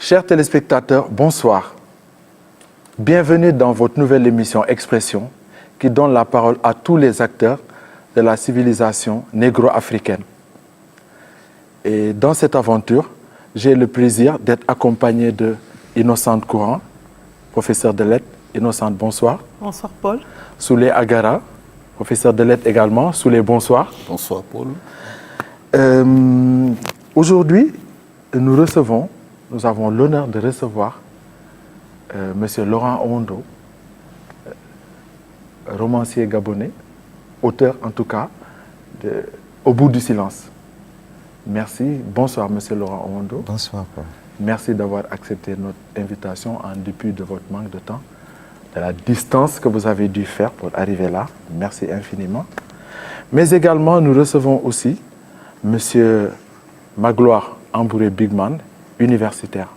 Chers téléspectateurs, bonsoir. Bienvenue dans votre nouvelle émission Expression qui donne la parole à tous les acteurs de la civilisation négro-africaine. Et dans cette aventure, j'ai le plaisir d'être accompagné de Innocente Courant, professeur de lettres. Innocente, bonsoir. Bonsoir Paul. Souley Agara, professeur de lettres également. Souley, bonsoir. Bonsoir Paul. Aujourd'hui, nous avons l'honneur de recevoir Monsieur Laurent Owondo, romancier gabonais, auteur en tout cas de Au bout du silence. Merci. Bonsoir Monsieur Laurent Owondo. Bonsoir Paul. Merci d'avoir accepté notre invitation en dépit de votre manque de temps, de la distance que vous avez dû faire pour arriver là. Merci infiniment. Mais également, nous recevons aussi Monsieur Magloire Ambouré Bigman, universitaire.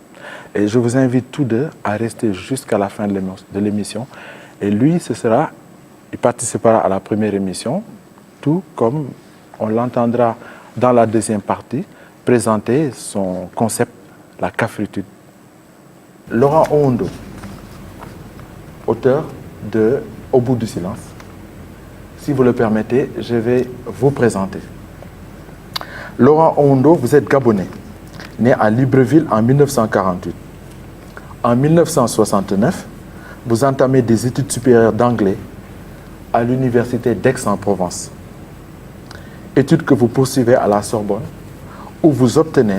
Et je vous invite tous deux à rester jusqu'à la fin de l'émission. Et lui, il participera à la première émission, tout comme on l'entendra dans la deuxième partie, présenter son concept, la cafritude. Laurent Owondo, auteur de Au bout du silence. Si vous le permettez, je vais vous présenter. Laurent Owondo, vous êtes gabonais, né à Libreville en 1948. En 1969, vous entamez des études supérieures d'anglais à l'université d'Aix-en-Provence. Études que vous poursuivez à la Sorbonne, où vous obtenez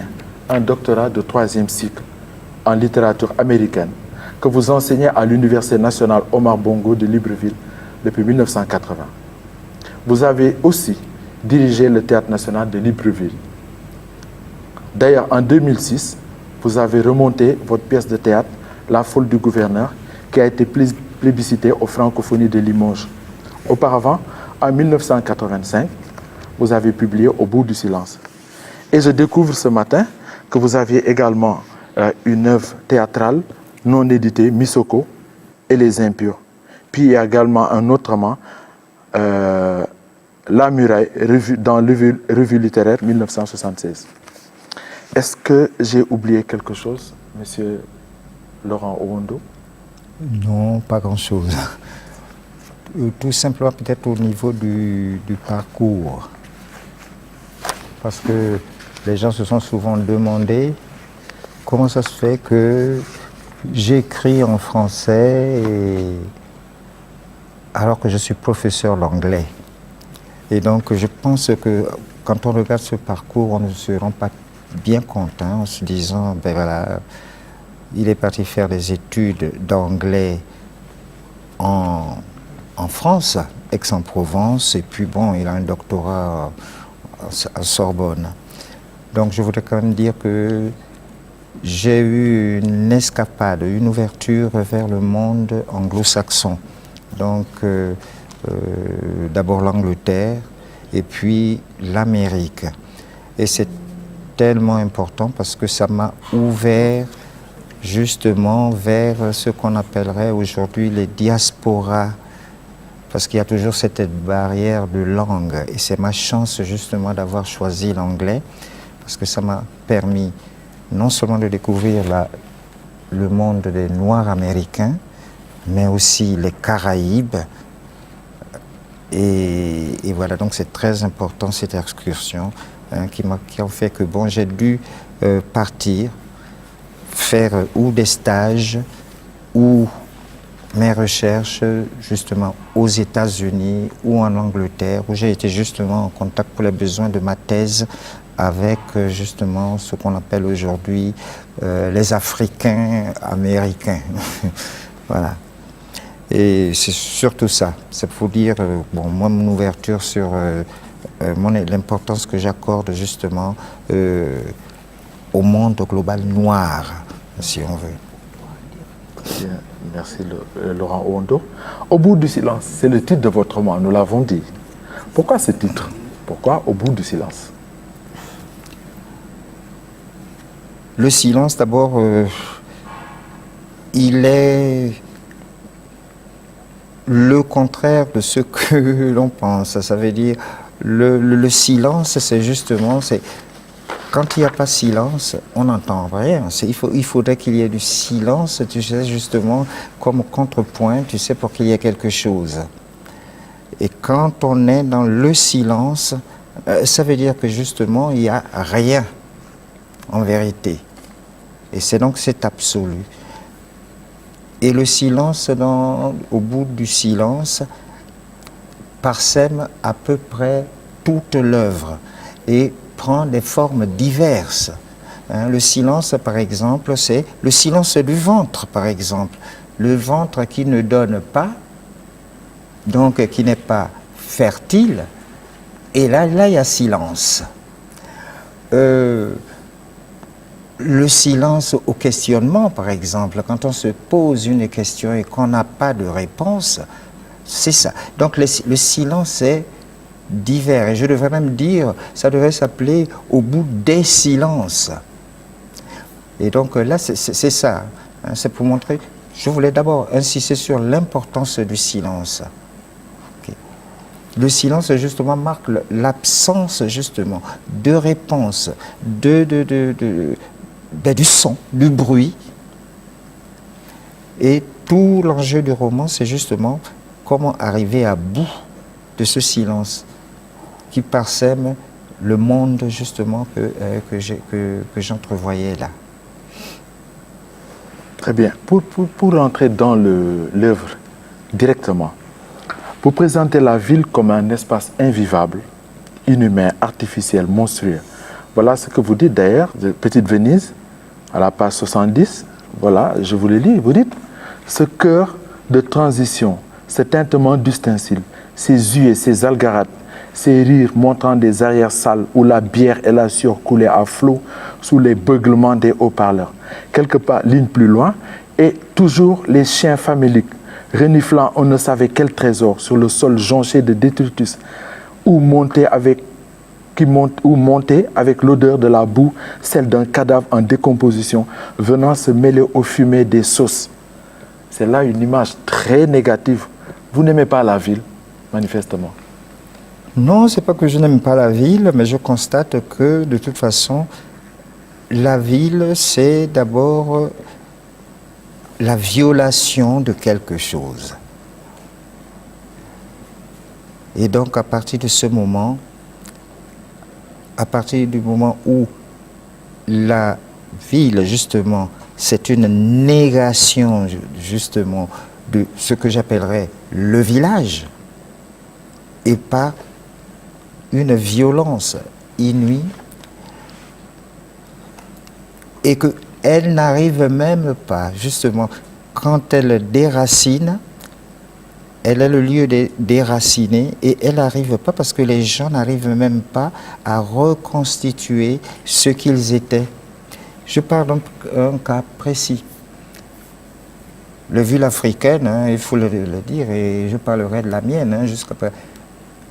un doctorat de 3e cycle en littérature américaine, que vous enseignez à l'Université nationale Omar Bongo de Libreville depuis 1980. Vous avez aussi dirigé le Théâtre national de Libreville. D'ailleurs, en 2006, vous avez remonté votre pièce de théâtre, La folle du gouverneur, qui a été plébiscitée aux Francophonies de Limoges. Auparavant, en 1985, vous avez publié Au bout du silence. Et je découvre ce matin que vous aviez également une œuvre théâtrale non éditée, Misoko et les impurs. Puis il y a également un autre roman, La muraille, dans Revue littéraire 1976. Est-ce que j'ai oublié quelque chose, Monsieur Laurent Owondo? Non, pas grand-chose. Tout simplement peut-être au niveau du parcours. Parce que les gens se sont souvent demandé comment ça se fait que j'écris en français alors que je suis professeur d'anglais. Et donc je pense que quand on regarde ce parcours, on ne se rend pas bien compte, en se disant, ben voilà, il est parti faire des études d'anglais en France, Aix-en-Provence, et puis bon, il a un doctorat à Sorbonne. Donc je voudrais quand même dire que j'ai eu une escapade, une ouverture vers le monde anglo-saxon. Donc d'abord l'Angleterre et puis l'Amérique. Et c'est tellement important parce que ça m'a ouvert justement vers ce qu'on appellerait aujourd'hui les diasporas, parce qu'il y a toujours cette barrière de langue. Et c'est ma chance justement d'avoir choisi l'anglais, parce que ça m'a permis non seulement de découvrir le monde des Noirs américains, mais aussi les Caraïbes. Et voilà, donc c'est très important cette excursion qui a fait que bon, j'ai dû partir, faire ou des stages ou mes recherches justement aux États-Unis ou en Angleterre, où j'ai été justement en contact pour les besoins de ma thèse avec justement ce qu'on appelle aujourd'hui les Africains américains. Voilà. Et c'est surtout ça. C'est pour dire, bon, moi, mon ouverture sur l'importance que j'accorde justement au monde global noir, si on veut. Bien, merci Laurent Owondo. Au bout du silence, c'est le titre de votre roman, nous l'avons dit. Pourquoi ce titre? Pourquoi Au bout du silence? Le silence, d'abord, il est le contraire de ce que l'on pense. Ça veut dire, le silence, c'est justement, quand il n'y a pas silence, on n'entend rien. Il faudrait qu'il y ait du silence, tu sais, justement, comme contrepoint, tu sais, pour qu'il y ait quelque chose. Et quand on est dans le silence, ça veut dire que justement, il n'y a rien, en vérité. Et c'est donc cet absolu. Et le silence, au bout du silence, parsème à peu près toute l'œuvre et prend des formes diverses. Le silence, par exemple, c'est le silence du ventre, par exemple. Le ventre qui ne donne pas, donc qui n'est pas fertile, et là il y a silence. Le silence au questionnement, par exemple, quand on se pose une question et qu'on n'a pas de réponse, c'est ça. Donc le silence est divers, et je devrais même dire, ça devrait s'appeler au bout des silences. Et donc là, c'est ça. C'est pour montrer, je voulais d'abord insister sur l'importance du silence. Okay. Le silence, justement, marque l'absence, justement, de réponse, du son, du bruit. Et tout l'enjeu du roman, c'est justement comment arriver à bout de ce silence qui parsème le monde, justement, que j'entrevoyais là. Très bien. Pour entrer dans l'œuvre directement, vous présentez la ville comme un espace invivable, inhumain, artificiel, monstrueux. Voilà ce que vous dites d'ailleurs, de Petite Venise, à la page 70. Voilà, je vous le lis. Vous dites, ce cœur de transition, cet tintement d'ustensile, ces huées, ces algarades, ces rires montrant des arrières-salles où la bière et la sueur coulaient à flot sous les beuglements des haut-parleurs. Quelque part, ligne plus loin, et toujours les chiens faméliques, reniflant on ne savait quel trésor sur le sol jonché de détritus, ou monté avec l'odeur de la boue, celle d'un cadavre en décomposition, venant se mêler aux fumées des sauces. C'est là une image très négative. Vous n'aimez pas la ville, manifestement. Non, c'est pas que je n'aime pas la ville, mais je constate que, de toute façon, la ville, c'est d'abord la violation de quelque chose. Et donc, à partir de ce moment, à partir du moment où la ville, justement, c'est une négation, justement, de ce que j'appellerais le village, et pas une violence inouïe, et qu'elle n'arrive même pas, justement, quand elle déracine, elle est le lieu de déraciner, et elle n'arrive pas parce que les gens n'arrivent même pas à reconstituer ce qu'ils étaient. Je parle d'un cas précis. Les villes africaines, il faut le dire, et je parlerai de la mienne, jusqu'à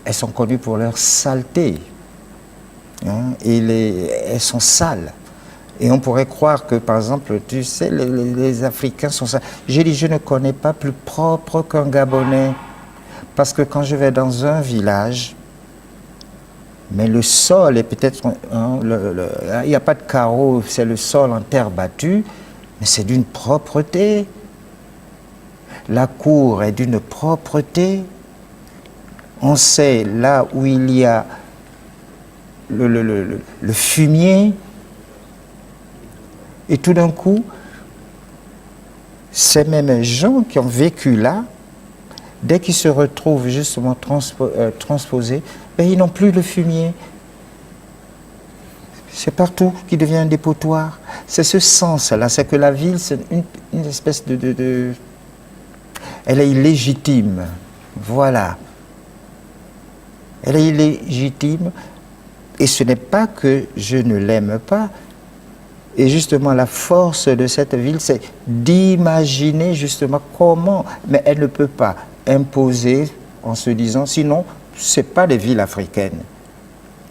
elles sont connues pour leur saleté. Elles sont sales. Et on pourrait croire que, par exemple, tu sais, les Africains sont sales. J'ai dit, je ne connais pas plus propre qu'un Gabonais. Parce que quand je vais dans un village, mais le sol est peut-être... il n'y a pas de carreaux, c'est le sol en terre battue, mais c'est d'une propreté. La cour est d'une propreté. On sait là où il y a le fumier. Et tout d'un coup, ces mêmes gens qui ont vécu là, dès qu'ils se retrouvent justement transposés, ben, ils n'ont plus le fumier. C'est partout qui devient un dépotoir. C'est ce sens-là, c'est que la ville, c'est une espèce de... Elle est illégitime. Voilà. Elle est illégitime. Et ce n'est pas que je ne l'aime pas. Et justement, la force de cette ville, c'est d'imaginer justement comment, mais elle ne peut pas imposer en se disant, sinon, ce n'est pas des villes africaines.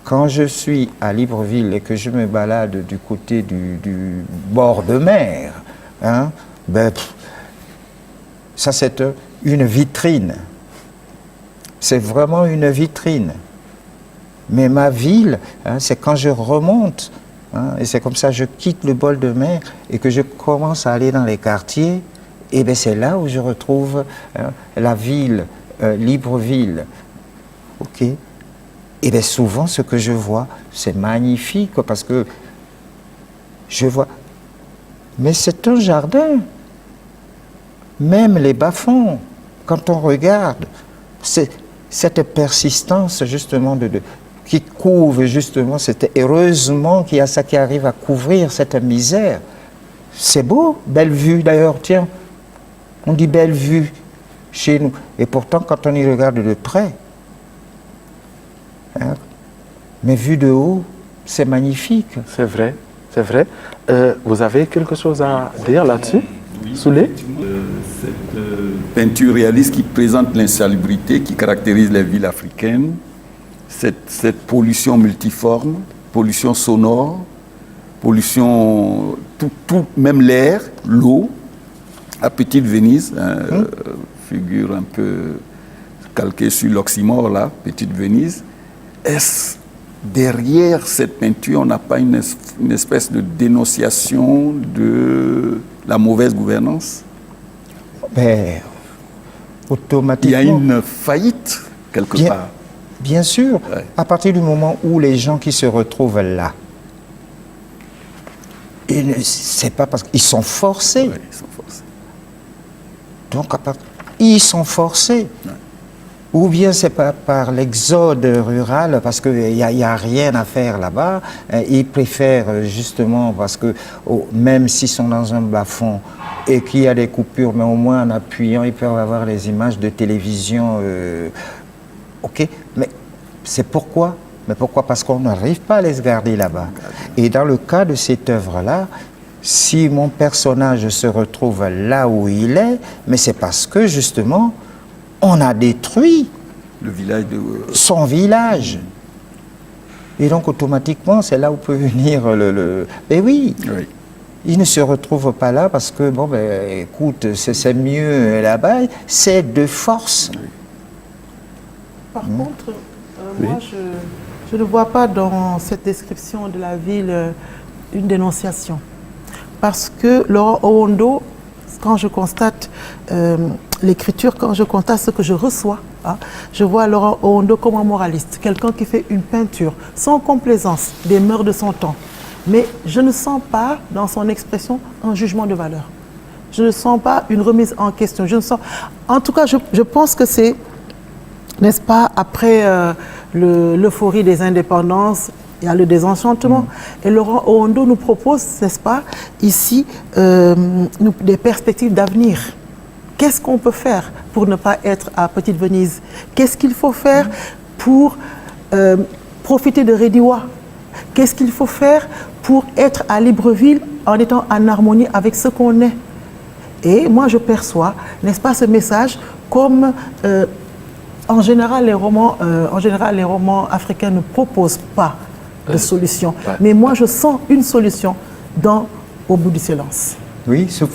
Quand je suis à Libreville et que je me balade du côté du bord de mer, ça c'est une vitrine. C'est vraiment une vitrine. Mais ma ville, c'est quand je remonte hein, et c'est comme ça que je quitte le bol de mer et que je commence à aller dans les quartiers, et bien c'est là où je retrouve la ville, Libreville. Ok. Et bien souvent, ce que je vois, c'est magnifique parce que je vois. Mais c'est un jardin. Même les bas-fonds, quand on regarde, c'est cette persistance justement qui couvre justement, heureusement qu'il y a ça qui arrive à couvrir cette misère. C'est beau, belle vue d'ailleurs, tiens, on dit belle vue chez nous. Et pourtant, quand on y regarde de près, hein, mais vu de haut, c'est magnifique. C'est vrai, c'est vrai. Vous avez quelque chose à dire là-dessus, Soulé? Cette peinture réaliste qui présente l'insalubrité, qui caractérise les villes africaines, cette pollution multiforme, pollution sonore, pollution, tout même l'air, l'eau, à Petite Venise, figure un peu calquée sur l'oxymore là, Petite Venise. Est-ce derrière cette peinture, on n'a pas une espèce de dénonciation de la mauvaise gouvernance? Ben, automatiquement. Il y a une faillite quelque part. Bien sûr, ouais. À partir du moment où les gens qui se retrouvent là, c'est pas parce qu'ils sont forcés. Ouais, ils sont forcés. Donc, ils sont forcés. Ouais. Ou bien c'est pas par l'exode rural, parce qu'il n'y a rien à faire là-bas. Ils préfèrent justement, parce que même s'ils sont dans un bas-fond et qu'il y a des coupures, mais au moins en appuyant, ils peuvent avoir les images de télévision. Ok, mais c'est pourquoi? Mais pourquoi? Parce qu'on n'arrive pas à les garder là-bas. Et dans le cas de cette œuvre-là, si mon personnage se retrouve là où il est, mais c'est parce que justement, on a détruit son village. Et donc, automatiquement, c'est là où peut venir Mais oui, il ne se retrouve pas là parce que, bon, ben, écoute, c'est mieux là-bas, c'est de force. Par contre, moi, je ne vois pas dans cette description de la ville une dénonciation. Parce que Laurent Owondo, quand je constate l'écriture, quand je constate ce que je reçois, hein, je vois Laurent Owondo comme un moraliste, quelqu'un qui fait une peinture sans complaisance des mœurs de son temps. Mais je ne sens pas dans son expression un jugement de valeur. Je ne sens pas une remise en question. Je ne sens... En tout cas, je pense que c'est, n'est-ce pas, après l'euphorie des indépendances, il y a le désenchantement. Et Laurent Owondo nous propose, n'est-ce pas, ici, des perspectives d'avenir. Qu'est-ce qu'on peut faire pour ne pas être à Petite Venise? Qu'est-ce qu'il faut faire pour profiter de Rédiwa? Qu'est-ce qu'il faut faire pour être à Libreville en étant en harmonie avec ce qu'on est? Et moi, je perçois, n'est-ce pas, ce message comme... en général, les romans africains ne proposent pas de solution. Ouais. Mais moi, je sens une solution Au bout du silence. Oui, sauf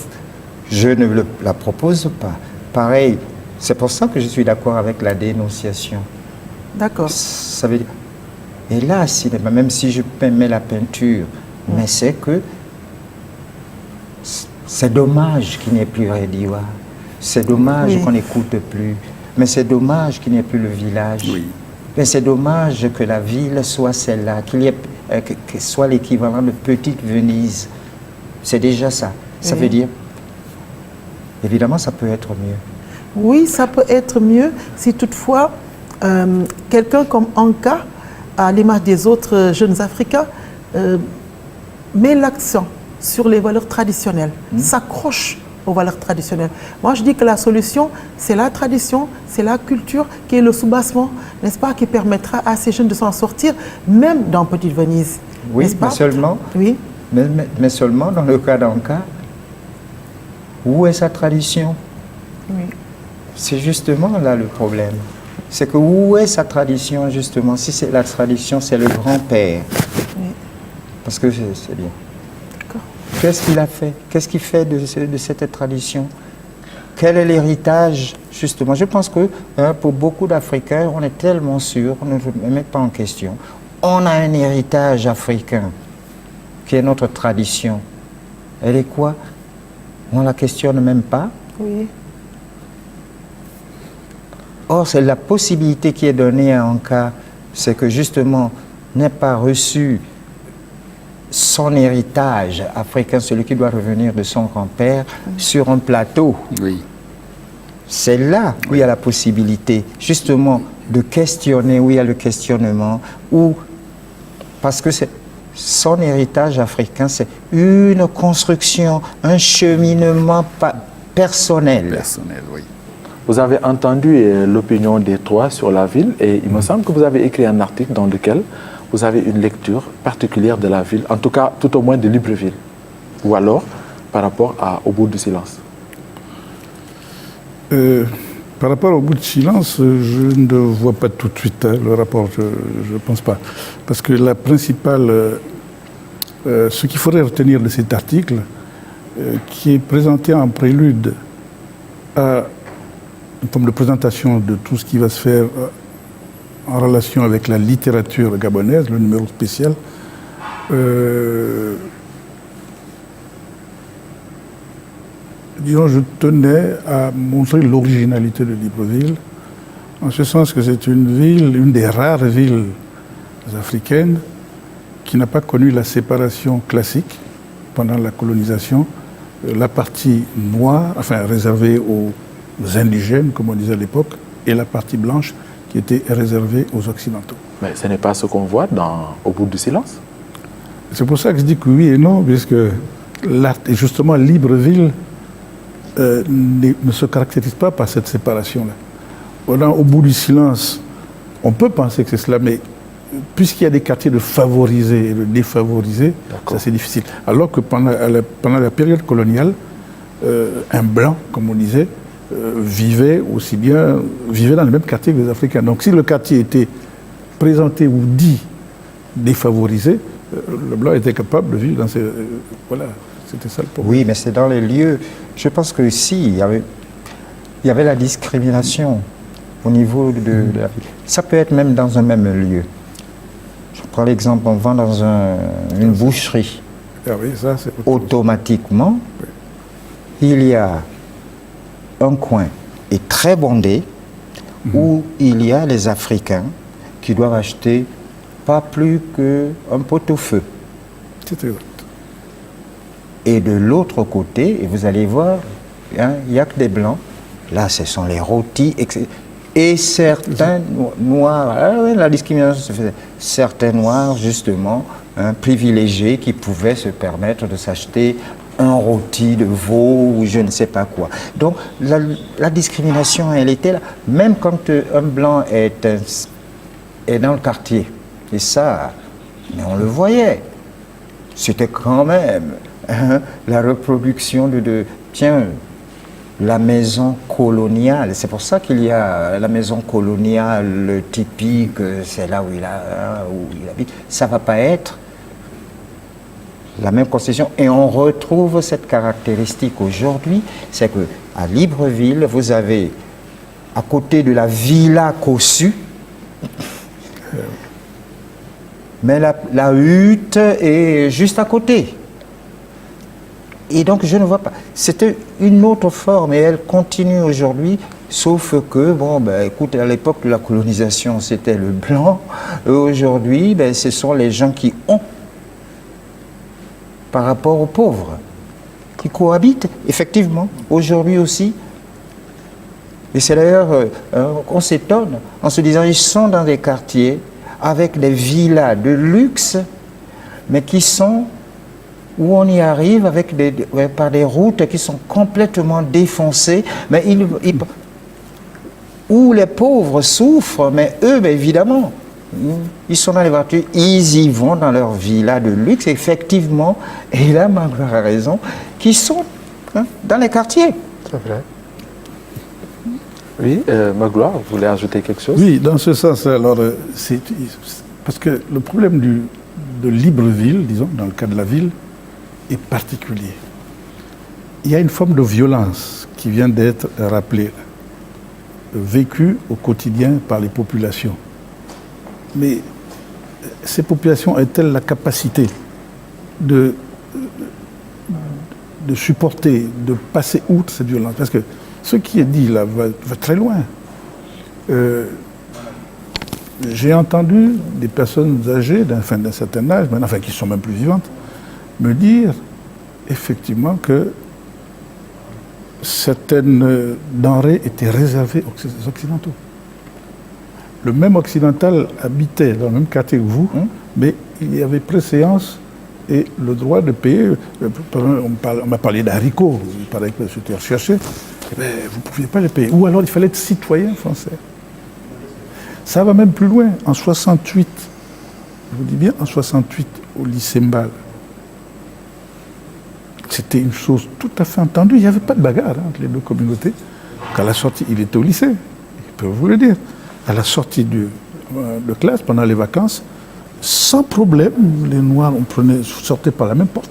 je ne la propose pas. Pareil, c'est pour ça que je suis d'accord avec la dénonciation. D'accord. Ça veut dire... Et là, même si je mets la peinture, mais c'est que c'est dommage qu'il n'y ait plus Rédiwa. C'est dommage qu'on n'écoute plus. Mais c'est dommage qu'il n'y ait plus le village. Oui. Mais c'est dommage que la ville soit celle-là, que soit l'équivalent de Petite Venise. C'est déjà ça. Ça veut dire, évidemment, ça peut être mieux. Oui, ça peut être mieux si toutefois, quelqu'un comme Anka, à l'image des autres jeunes Africains, met l'accent sur les valeurs traditionnelles, s'accroche aux valeurs traditionnelles. Moi, je dis que la solution, c'est la tradition, c'est la culture qui est le soubassement, n'est-ce pas, qui permettra à ces jeunes de s'en sortir, même dans Petite Venise. Oui, mais seulement, mais seulement dans le cas d'Anka, où est sa tradition? Oui. C'est justement là le problème. C'est que où est sa tradition, justement? Si c'est la tradition, c'est le grand-père. Oui. Parce que c'est bien. Qu'est-ce qu'il a fait? Qu'est-ce qu'il fait de cette tradition? Quel est l'héritage, justement? Je pense que pour beaucoup d'Africains, on est tellement sûr, on ne met pas en question. On a un héritage africain. qui est notre tradition, elle est quoi? On ne la questionne même pas. Oui. Or, c'est la possibilité qui est donnée à Anka, c'est que justement, n'ait pas reçu son héritage africain, celui qui doit revenir de son grand-père, sur un plateau. Oui. C'est là où il y a la possibilité, justement, de questionner, où il y a le questionnement, parce que son héritage africain, c'est une construction, un cheminement personnel. Personnel, oui. Vous avez entendu l'opinion des trois sur la ville et il me semble que vous avez écrit un article dans lequel vous avez une lecture particulière de la ville, en tout cas, tout au moins de Libreville, ou alors par rapport au bout du silence. Par rapport au bout de silence, je ne vois pas tout de suite le rapport, je ne pense pas. Parce que la principale, ce qu'il faudrait retenir de cet article, qui est présenté en prélude à une forme de présentation de tout ce qui va se faire en relation avec la littérature gabonaise, le numéro spécial, disons, je tenais à montrer l'originalité de Libreville, en ce sens que c'est une ville, une des rares villes africaines qui n'a pas connu la séparation classique pendant la colonisation, la partie noire, enfin réservée aux indigènes, comme on disait à l'époque, et la partie blanche qui était réservée aux occidentaux. Mais ce n'est pas ce qu'on voit au bout du silence. C'est pour ça que je dis que oui et non, puisque justement Libreville ne se caractérise pas par cette séparation-là. Au bout du silence, on peut penser que c'est cela, mais puisqu'il y a des quartiers de favorisés et de défavorisés, ça c'est difficile. Alors que pendant la période coloniale, un blanc, comme on disait, vivait dans le même quartier que les Africains. Donc si le quartier était présenté ou dit défavorisé, le blanc était capable de vivre dans ces... voilà, c'était ça le problème. Oui, mais c'est dans les lieux. Je pense que si, il y avait la discrimination au niveau de la ville. Ça peut être même dans un même lieu. Je prends l'exemple, on va dans une boucherie. Ah oui, ça, c'est automatiquement, il y a un coin est très bondé où il y a les Africains qui doivent acheter pas plus qu'un pot-au-feu. C'est exact. Et de l'autre côté, et vous allez voir, hein, il n'y a que des blancs. Là, ce sont les rôtis, etc. Et certains noirs, la discrimination se faisait. Certains noirs, justement, privilégiés, qui pouvaient se permettre de s'acheter un rôti de veau ou je ne sais pas quoi. Donc, la discrimination, elle était là. Même quand un blanc est dans le quartier. Et ça, mais on le voyait. C'était quand même la reproduction tiens, la maison coloniale. C'est pour ça qu'il y a la maison coloniale typique, c'est là où il habite. Ça ne va pas être la même concession. Et on retrouve cette caractéristique aujourd'hui, c'est qu'à Libreville, vous avez, à côté de la Villa Cossu, mais la hutte est juste à côté. Et donc, je ne vois pas. C'était une autre forme et elle continue aujourd'hui, sauf que, écoute, à l'époque de la colonisation, c'était le blanc. Aujourd'hui, ce sont les gens qui ont, par rapport aux pauvres, qui cohabitent, effectivement, aujourd'hui aussi. Et c'est d'ailleurs qu'on s'étonne en se disant, ils sont dans des quartiers avec des villas de luxe, mais qui sont où on y arrive avec par des routes qui sont complètement défoncées, mais où les pauvres souffrent, mais eux, évidemment, ils sont dans les voitures, ils y vont dans leur villa de luxe, effectivement, et là, Magloire a raison, qui sont dans les quartiers. C'est vrai. Oui, Magloire, vous voulez ajouter quelque chose? Oui, dans ce sens, alors, parce que le problème de Libreville, disons, dans le cas de la ville, est particulier. Il y a une forme de violence qui vient d'être rappelée, vécue au quotidien par les populations. Mais ces populations ont-elles la capacité de supporter, de passer outre cette violence. Parce que ce qui est dit là va très loin. J'ai entendu des personnes âgées d'un certain âge, enfin qui sont même plus vivantes, me dire effectivement que certaines denrées étaient réservées aux Occidentaux. Le même occidental habitait dans le même quartier que vous, mais il y avait préséance et le droit de payer. On m'a parlé d'haricots, il paraît que c'était recherché. Eh bien, vous ne pouviez pas les payer. Ou alors il fallait être citoyen français. Ça va même plus loin. En 68, je vous dis bien, en 68, au lycée Mbal, c'était une chose tout à fait entendue. Il n'y avait pas de bagarre entre les deux communautés. Qu'à la sortie, il était au lycée, il peut vous le dire. À la sortie de classe, pendant les vacances, sans problème, les Noirs, sortaient par la même porte.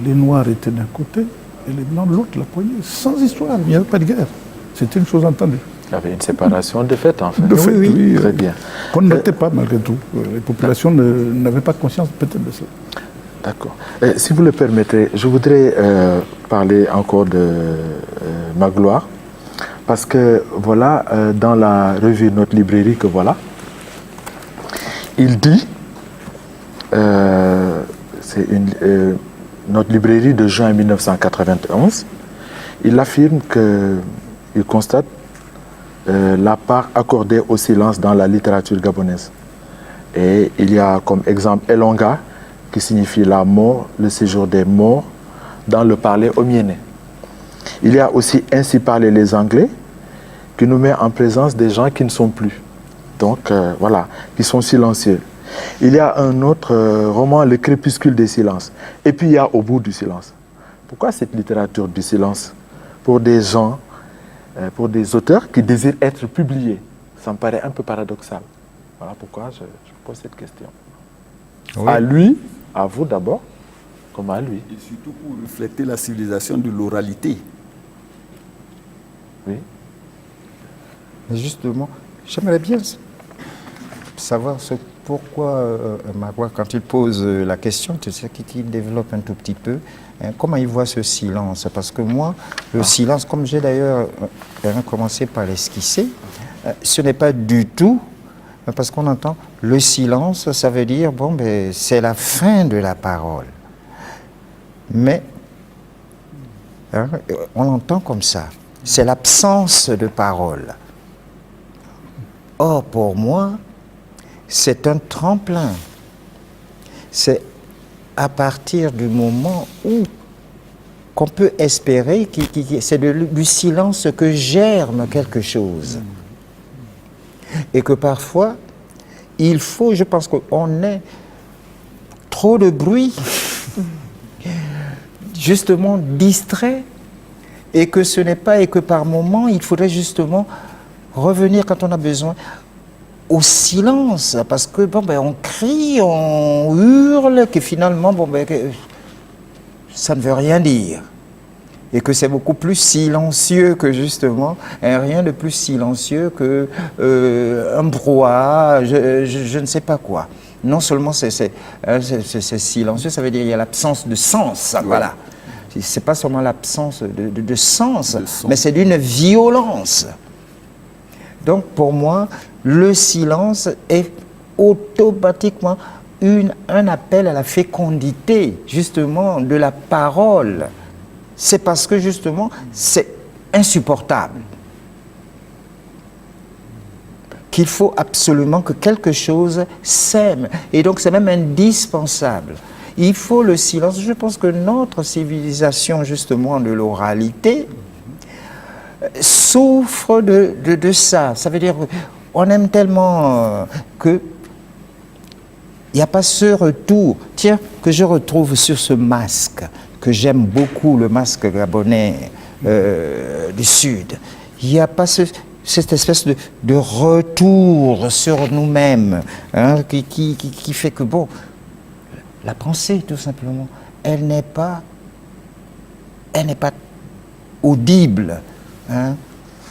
Les Noirs étaient d'un côté et les Blancs de l'autre, la poignée. Sans histoire, il n'y avait pas de guerre. C'était une chose entendue. Il y avait une séparation de fait, en fait. De fait, oui. Très bien. Qu'on ne notait pas, malgré tout. Les populations n'avaient pas conscience peut-être de ça. D'accord. Si vous le permettez, je voudrais parler encore de Magloire. Parce que, voilà, dans la revue Notre Librairie que voilà, il dit, c'est Notre Librairie de juin 1991, il affirme qu'il constate la part accordée au silence dans la littérature gabonaise. Et il y a comme exemple Elonga, qui signifie la mort, le séjour des morts, dans le parler omiéné. Il y a aussi Ainsi parlent les Anglais, qui nous met en présence des gens qui ne sont plus. Donc, voilà, qui sont silencieux. Il y a un autre roman, Le crépuscule des silences. Et puis, il y a Au bout du silence. Pourquoi cette littérature du silence? Pour des gens, pour des auteurs qui désirent être publiés. Ça me paraît un peu paradoxal. Voilà pourquoi je pose cette question. Oui. À lui, à vous d'abord, comme à lui. Et surtout pour refléter la civilisation de l'oralité. Oui. Mais justement, j'aimerais bien savoir pourquoi Magloire, quand il pose la question, tu sais, qu'il développe un tout petit peu, comment il voit ce silence. Parce que moi, le silence, comme j'ai d'ailleurs commencé par l'esquisser, ce n'est pas du tout, parce qu'on entend le silence, ça veut dire, bon, ben, c'est la fin de la parole. Mais on l'entend comme ça, c'est l'absence de parole. Or, pour moi, c'est un tremplin. C'est à partir du moment où qu'on peut espérer, c'est du silence que germe quelque chose. Et que parfois, il faut, je pense qu'on ait trop de bruit, justement distrait, et que ce n'est pas, et que par moment, il faudrait justement revenir quand on a besoin au silence, parce que bon, ben, on crie, on hurle, que finalement, bon, ben, ça ne veut rien dire. Et que c'est beaucoup plus silencieux que justement, rien de plus silencieux que un brouhaha, je ne sais pas quoi. Non seulement c'est silencieux, ça veut dire qu'il y a l'absence de sens, ouais. Voilà. C'est pas seulement l'absence de sens, mais c'est d'une violence. Donc pour moi, le silence est automatiquement un appel à la fécondité, justement, de la parole. C'est parce que, justement, c'est insupportable qu'il faut absolument que quelque chose sème. Et donc, c'est même indispensable. Il faut le silence. Je pense que notre civilisation, justement, de l'oralité, souffre de ça. Ça veut dire qu'on aime tellement que il n'y a pas ce retour, tiens, que je retrouve sur ce masque, que j'aime beaucoup, le masque gabonais du Sud. Il n'y a pas cette espèce de retour sur nous-mêmes, hein, qui fait que, bon, la pensée, tout simplement, elle n'est pas audible. Hein.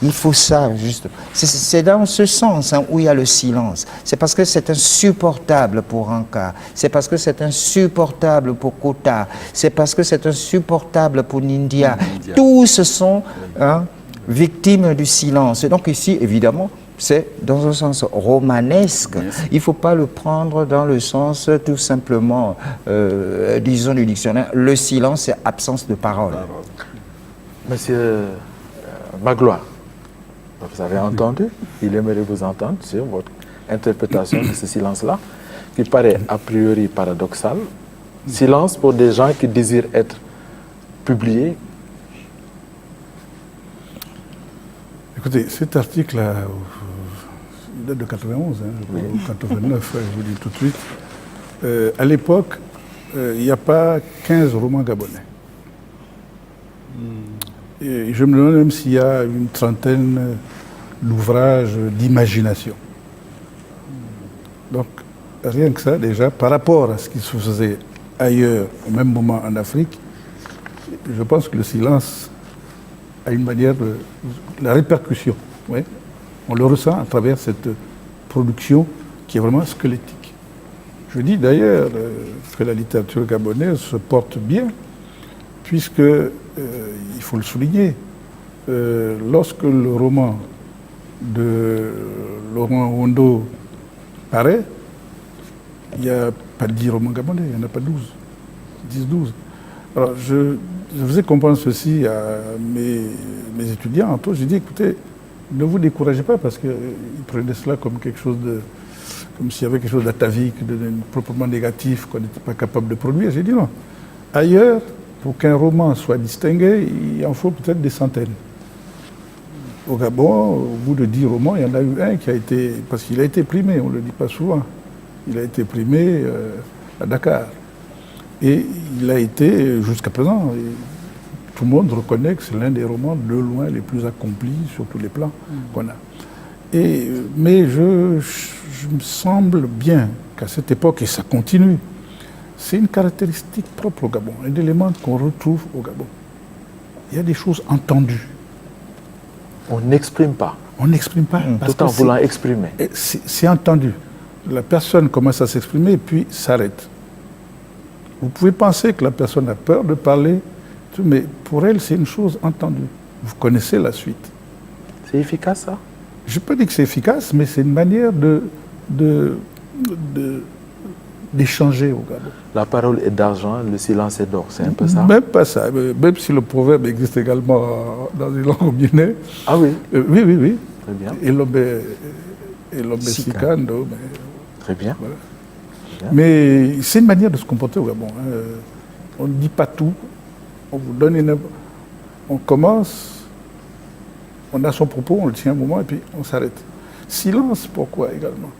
Il faut ça, juste. C'est dans ce sens où il y a le silence. C'est parce que c'est insupportable pour Anka. C'est parce que c'est insupportable pour Kota. C'est parce que c'est insupportable pour Nindia. Tous sont victimes du silence. Et donc ici, évidemment, c'est dans un sens romanesque. Il ne faut pas le prendre dans le sens tout simplement, disons du dictionnaire, le silence, c'est absence de parole. Monsieur Magloire, vous avez entendu, il aimerait vous entendre sur votre interprétation de ce silence-là, qui paraît a priori paradoxal. Silence pour des gens qui désirent être publiés. Écoutez, cet article-là, il date de 91, ou 89, je vous dis tout de suite. À l'époque, il n'y a pas 15 romans gabonais. Et je me demande même s'il y a une trentaine d'ouvrages d'imagination. Donc, rien que ça, déjà, par rapport à ce qui se faisait ailleurs, au même moment en Afrique, je pense que le silence a une manière de... la répercussion, oui. On le ressent à travers cette production qui est vraiment squelettique. Je dis d'ailleurs que la littérature gabonaise se porte bien, puisque, il faut le souligner, lorsque le roman de Laurent Owondo paraît, il n'y a pas 10 romans gabonais, il n'y en a pas 12, 10-12. Alors je faisais comprendre ceci à mes étudiants. En tout, j'ai dit, écoutez, ne vous découragez pas, parce qu'ils prenaient cela comme quelque chose de... comme s'il y avait quelque chose d'atavique, de proprement négatif, qu'on n'était pas capable de produire. J'ai dit non. Ailleurs, pour qu'un roman soit distingué, il en faut peut-être des centaines. Au Gabon, au bout de 10 romans, il y en a eu un qui a été... parce qu'il a été primé, on ne le dit pas souvent. Il a été primé à Dakar. Et il a été, jusqu'à présent, tout le monde reconnaît que c'est l'un des romans de loin les plus accomplis sur tous les plans qu'on a. Mais je me semble bien qu'à cette époque, et ça continue, c'est une caractéristique propre au Gabon, un élément qu'on retrouve au Gabon. Il y a des choses entendues. On n'exprime pas. On n'exprime pas. Tout en voulant exprimer. C'est entendu. La personne commence à s'exprimer et puis s'arrête. Vous pouvez penser que la personne a peur de parler, mais pour elle, c'est une chose entendue. Vous connaissez la suite. C'est efficace, ça? Je ne peux pas dire que c'est efficace, mais c'est une manière d'échanger au Gabon. La parole est d'argent, le silence est d'or, c'est un peu ça? Même pas ça, même si le proverbe existe également dans les langues guinéennes. Ah oui? Oui. Très bien. Et l'homme sicando. Très bien. Voilà. Mais c'est une manière de se comporter au Gabon. On ne dit pas tout. On vous donne on commence, on a son propos, on le tient un moment et puis on s'arrête. Silence, pourquoi également?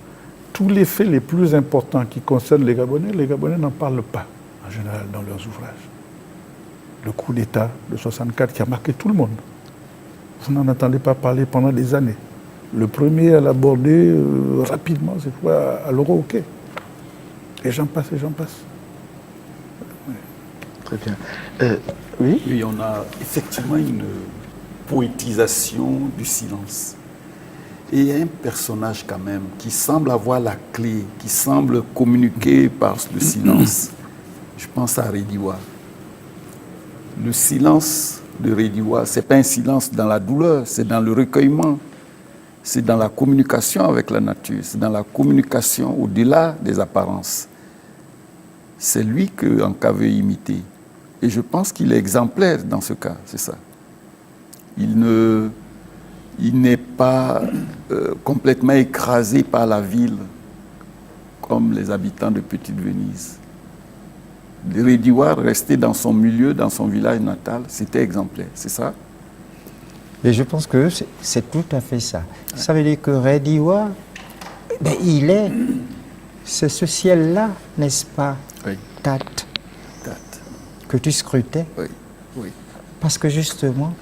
Tous les faits les plus importants qui concernent les Gabonais n'en parlent pas, en général, dans leurs ouvrages. Le coup d'État de 64 qui a marqué tout le monde. Vous n'en entendez pas parler pendant des années. Le premier à l'aborder rapidement, cette fois à l'Euro Hockey. Et j'en passe. Oui. Très bien. Oui? Oui, on a effectivement une poétisation du silence. Et il y a un personnage quand même qui semble avoir la clé, qui semble communiquer par le silence. Je pense à Rediwa. Le silence de Rediwa, ce n'est pas un silence dans la douleur, c'est dans le recueillement. C'est dans la communication avec la nature, c'est dans la communication au-delà des apparences. C'est lui que Anka veut imiter. Et je pense qu'il est exemplaire dans ce cas, c'est ça. Il n'est pas complètement écrasé par la ville comme les habitants de Petite Venise. Rediwa, resté dans son milieu, dans son village natal, c'était exemplaire, c'est ça? Et je pense que c'est tout à fait ça. Ça veut dire que Rediwa, c'est ce ciel-là, n'est-ce pas, Oui. Tate, que tu scrutais. Oui. Parce que justement,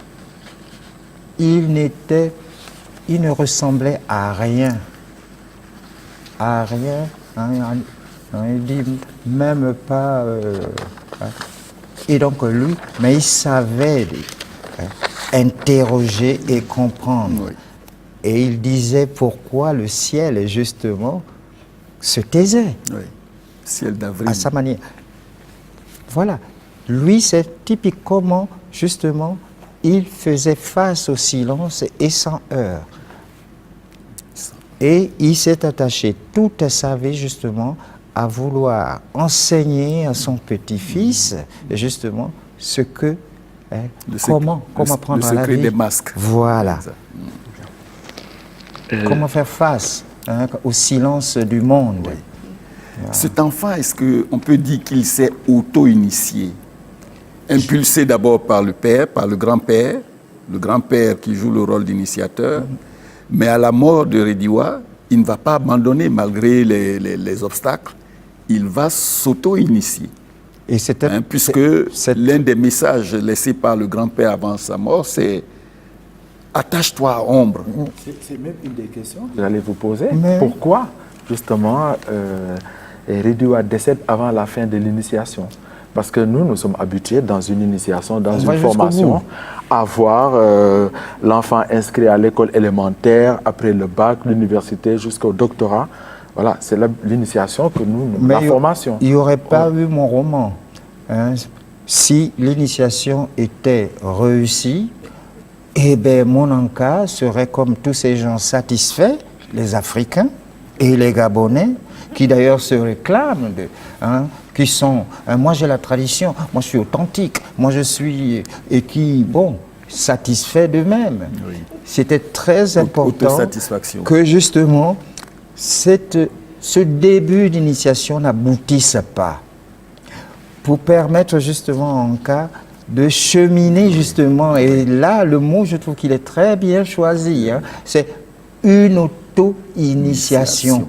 il ne ressemblait à rien. À rien. Il dit même pas... Et donc lui, mais il savait... interroger et comprendre. Oui. Et il disait pourquoi le ciel, justement, se taisait Oui. Ciel d'avril. à sa manière. Voilà. Lui, c'est typique comment, justement, il faisait face au silence et sans heurts. Et il s'est attaché toute sa vie, justement, à vouloir enseigner à son petit-fils, justement, ce que, comment apprendre le à la secret vie. des masques. Voilà. Comment faire face au silence du monde. Cet enfant, est-ce qu'on peut dire qu'il s'est auto-initié? Impulsé d'abord par le père, par le grand-père qui joue le rôle d'initiateur, mais à la mort de Rediwa, il ne va pas abandonner malgré les obstacles, il va s'auto-initier. Et c'était, Puisque l'un des messages laissés par le grand-père avant sa mort, c'est « attache-toi à Ombre ». C'est même une des questions que j'allais vous poser. Mais- Pourquoi, justement, Rediwa décède avant la fin de l'initiation? Parce que nous sommes habitués dans une initiation, dans On une va jusqu'au formation, bout. à voir l'enfant inscrit à l'école élémentaire, après le bac, l'université, jusqu'au doctorat. Voilà, c'est l'initiation que nous, la formation. Il n'y aurait pas eu mon roman si l'initiation était réussie. Eh bien, mon Anka serait comme tous ces gens satisfaits, les Africains et les Gabonais, qui d'ailleurs se réclament qui sont, moi j'ai la tradition, moi je suis authentique, moi je suis, et qui, bon, satisfaits d'eux-mêmes. Oui. C'était très important Autosatisfaction. que justement, ce début d'initiation n'aboutisse pas, pour permettre justement en cas de cheminer justement, et là le mot je trouve qu'il est très bien choisi, c'est une auto-initiation.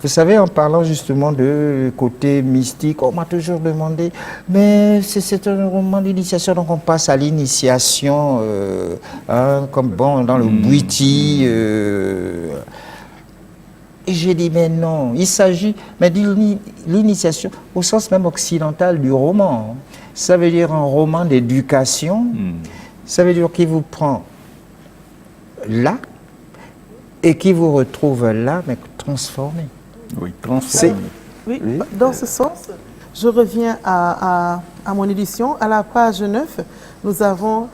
Vous savez, en parlant justement de côté mystique, on m'a toujours demandé, mais c'est un roman d'initiation, donc on passe à l'initiation, comme bon, dans le Bouiti. Et j'ai dit, mais non, il s'agit de l'initiation au sens même occidental du roman. Ça veut dire un roman d'éducation, ça veut dire qu'il vous prend là et qui vous retrouve là, mais transformé. Oui, transformé. Oui, dans ce sens, je reviens à mon édition. À la page 9, nous avons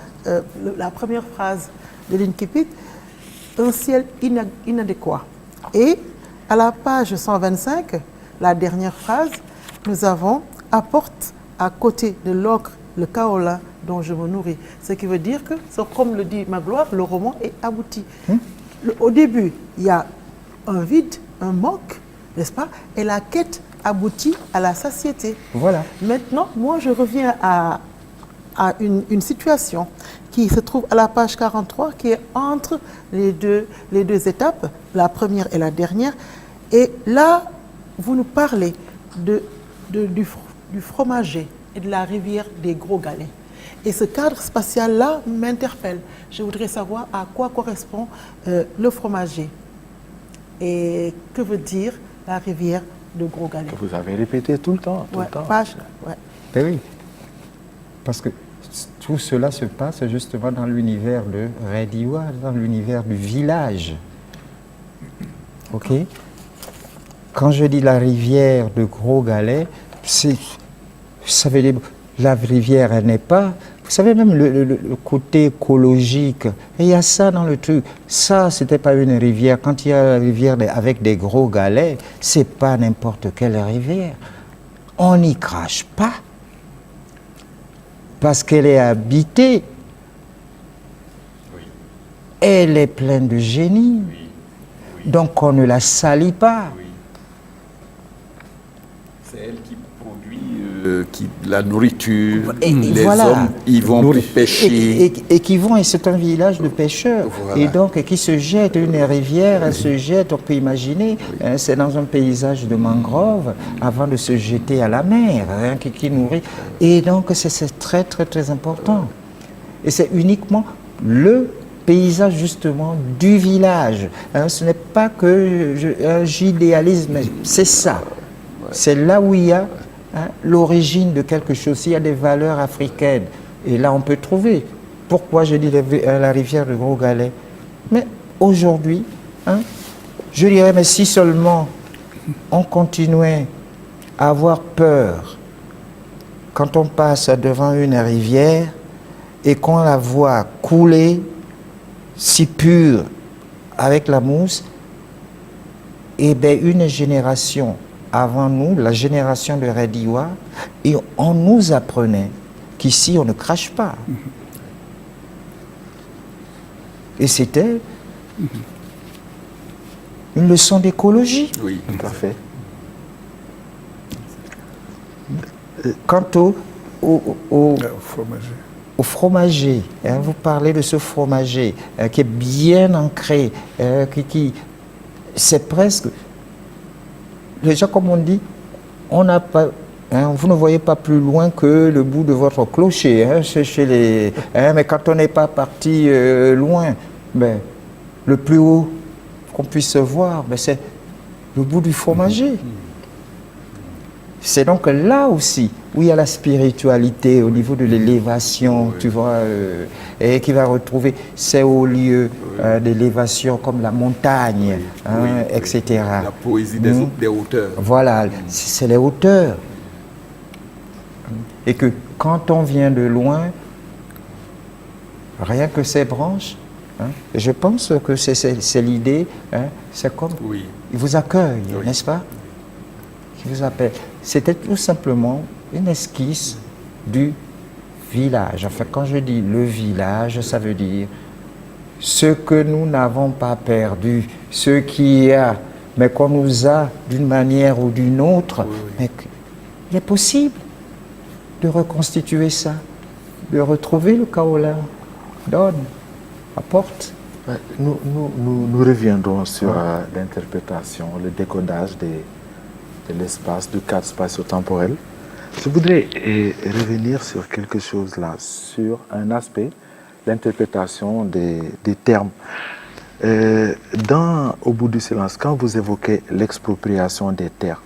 la première phrase de l'Inkipit, un ciel inadéquat. Et à la page 125, la dernière phrase, nous avons apporte à côté de l'ocre le kaola dont je me nourris. Ce qui veut dire que, comme le dit Magloire, le roman est abouti. Au début, il y a un vide, un manque, n'est-ce pas? Et la quête aboutit à la satiété. Voilà. Maintenant, moi, je reviens à une situation qui se trouve à la page 43, qui est entre les deux étapes, la première et la dernière. Et là, vous nous parlez du fromager et de la rivière des Gros Galets. Et ce cadre spatial-là m'interpelle. Je voudrais savoir à quoi correspond le fromager et que veut dire la rivière de Gros Galets. Vous avez répété tout le temps. Tout Ouais, le temps. page, ouais. Ben oui, parce que tout cela se passe justement dans l'univers de Rediwa, dans l'univers du village. Ok? Quand je dis la rivière de Gros Galets, ça veut dire la rivière, elle n'est pas. Vous savez, même le côté écologique, et il y a ça dans le truc. Ça, c'était pas une rivière. Quand il y a la rivière avec des gros galets, c'est pas n'importe quelle rivière. On n'y crache pas. Parce qu'elle est habitée. Elle est pleine de génie. Donc on ne la salit pas. C'est elle qui produit la nourriture. Et les voilà. hommes, ils vont pour pêcher. Et qui vont, et c'est un village de pêcheurs. Voilà. Et donc, qui se jette, une rivière, elle se jette, on peut imaginer, c'est dans un paysage de mangrove, avant de se jeter à la mer, qui nourrit. Et donc, c'est très, très, très important. Et c'est uniquement le paysage, justement, du village. Ce n'est pas que j'idéalise, mais c'est ça. C'est là où il y a l'origine de quelque chose. Il y a des valeurs africaines. Et là, on peut trouver Pourquoi je dis la rivière de Gros Galet? Mais aujourd'hui, hein, je dirais, mais si seulement on continuait à avoir peur quand on passe devant une rivière et qu'on la voit couler si pure avec la mousse, et bien une génération avant nous, la génération de Rediwa, et on nous apprenait qu'ici on ne crache pas. Et c'était une leçon d'écologie. Oui, Tout à fait. Quant Fromager. au fromager, hein, vous parlez de ce fromager qui est bien ancré, c'est presque, les gens comme on dit, on n'a pas, hein, vous ne voyez pas plus loin que le bout de votre clocher, hein, chez les, hein, mais quand on n'est pas parti loin, ben, le plus haut qu'on puisse voir, ben, c'est le bout du fromager. C'est donc là aussi où il y a la spiritualité au niveau de l'élévation, tu vois, et qui va retrouver ces hauts lieux d'élévation comme la montagne, hein, etc. La poésie des hauteurs. Voilà, c'est les hauteurs. Et que quand on vient de loin, rien que ces branches, hein, je pense que c'est l'idée, hein, c'est comme, Oui. ils vous accueillent, Oui. n'est-ce pas? Ils vous appellent. C'était tout simplement une esquisse du village. Enfin, quand je dis le village, ça veut dire ce que nous n'avons pas perdu, ce qui a, mais qu'on nous a d'une manière ou d'une autre. Oui. Mais il est possible de reconstituer ça, de retrouver le kaolin. Donne, apporte. Nous reviendrons sur l'interprétation, le décodage de l'espace, du cadre spatio-temporel. Je voudrais revenir sur quelque chose là, sur un aspect, l'interprétation des termes. Au bout du silence, quand vous évoquez l'expropriation des terres,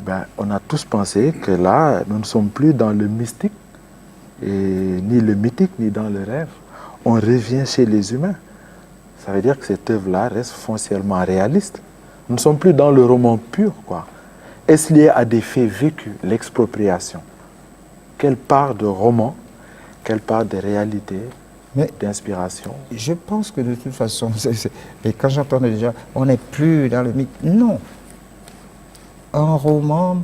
ben, on a tous pensé que là, nous ne sommes plus dans le mystique, ni le mythique, ni dans le rêve. On revient chez les humains. Ça veut dire que cette œuvre-là reste foncièrement réaliste. Nous ne sommes plus dans le roman pur, quoi. Est-ce lié à des faits vécus, l'expropriation? Quelle part de roman, quelle part de réalité, d'inspiration? Je pense que de toute façon, et quand j'entends déjà, on n'est plus dans le mythe. Non. Un roman,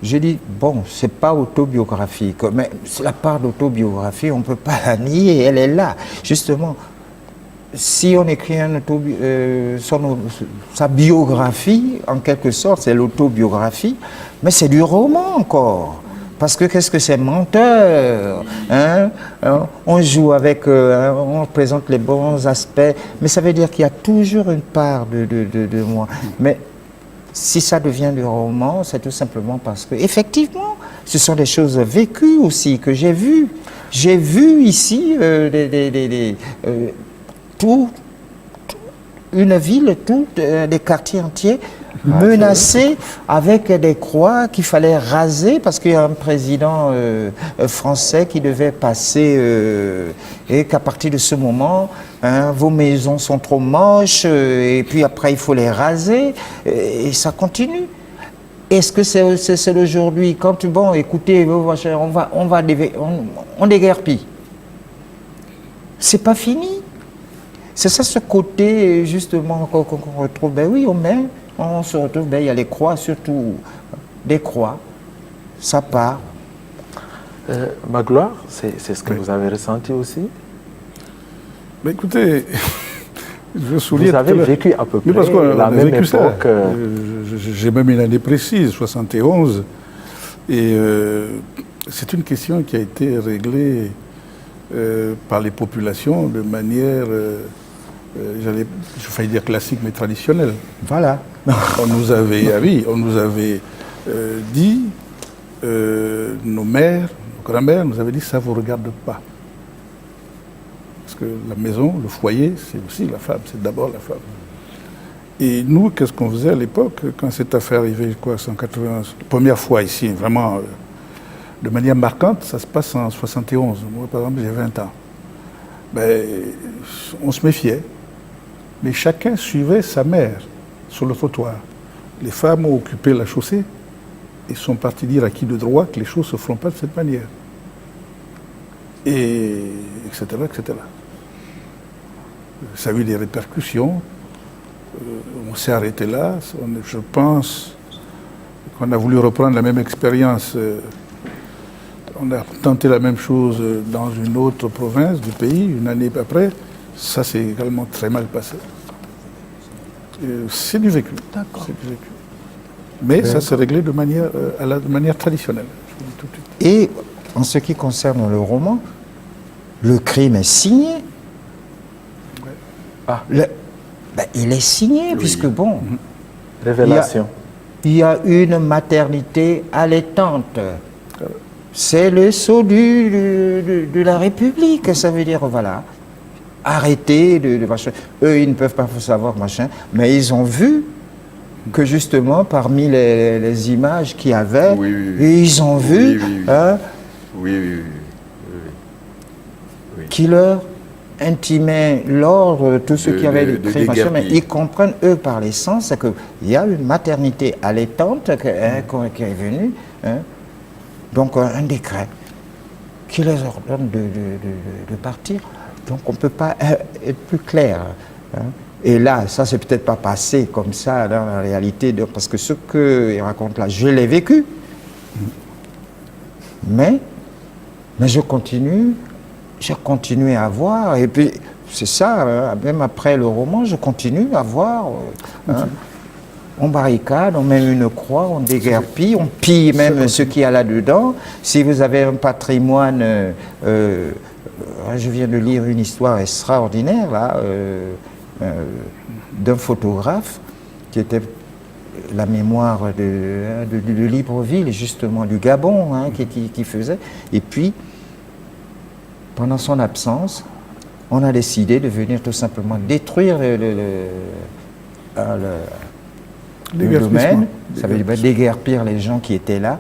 je dis, bon, c'est pas autobiographique, mais la part d'autobiographie, on ne peut pas la nier, elle est là. Justement, si on écrit sa biographie, en quelque sorte, c'est l'autobiographie, mais c'est du roman encore. Parce que qu'est-ce que c'est menteur, hein? On joue avec, on présente les bons aspects, mais ça veut dire qu'il y a toujours une part de moi. Mais si ça devient du roman, c'est tout simplement parce que, effectivement, ce sont des choses vécues aussi, que j'ai vues. J'ai vu ici une ville, des quartiers entiers menacés avec des croix qu'il fallait raser parce qu'il y a un président français qui devait passer et qu'à partir de ce moment, hein, vos maisons sont trop moches et puis après il faut les raser et ça continue. Est-ce que c'est d'aujourd'hui? Quand, bon, écoutez, on déguerpit. C'est pas fini. C'est ça ce côté, justement, qu'on retrouve. Ben oui, on se retrouve, ben, il y a les croix, surtout des croix. Ça part. Magloire, c'est ce que vous avez ressenti aussi? Mais écoutez, je souligne. Vous avez vécu à peu près la même époque. J'ai même une année précise, 71. Et c'est une question qui a été réglée par les populations de manière, je failli dire classique, mais traditionnelle. Voilà. On nous avait, dit, nos mères, nos grand-mères nous avaient dit, ça ne vous regarde pas. Parce que la maison, le foyer, c'est aussi la femme, c'est d'abord la femme. Et nous, qu'est-ce qu'on faisait à l'époque, quand cette affaire arrivait, quoi, 191, première fois ici, vraiment, de manière marquante, ça se passe en 71. Moi, par exemple, j'ai 20 ans. Ben, on se méfiait, mais chacun suivait sa mère sur le trottoir. Les femmes ont occupé la chaussée et sont parties dire à qui de droit que les choses ne se feront pas de cette manière. Et etc., etc. Ça a eu des répercussions. On s'est arrêté là. Je pense qu'on a voulu reprendre la même expérience. On a tenté la même chose dans une autre province du pays, une année après. Ça s'est également très mal passé. C'est du vécu. D'accord. C'est du vécu. Mais ça s'est réglé de manière traditionnelle. Je vous dis tout de suite. Et en ce qui concerne le roman, le crime est signé. Ah. Il est signé, puisque bon, Révélation. il y a une maternité allaitante. C'est le sceau de la République, ça veut dire, voilà, arrêtez de machin. Eux, ils ne peuvent pas savoir, machin, mais ils ont vu que justement, parmi les images qu'il y avait, ils ont vu qui leur intimait l'ordre, tout ce qui avait des crimes, mais ils comprennent, eux, par les sens, qu'il y a une maternité allaitante qui est venue, donc un décret qui les ordonne de partir. Donc on ne peut pas être plus clair. Et là, ça c'est peut-être pas passé comme ça dans la réalité, parce que ce qu'il raconte là, je l'ai vécu. Mais je continue à voir, et puis c'est ça, même après le roman, je continue à voir. On barricade, on met une croix, on déguerpit, on pille même ce qu'il y a là-dedans. Si vous avez un patrimoine, je viens de lire une histoire extraordinaire là, d'un photographe qui était la mémoire de Libreville, justement, du Gabon, qui faisait. Et puis, pendant son absence, on a décidé de venir tout simplement détruire le domaine, ça veut dire déguerpir les gens qui étaient là,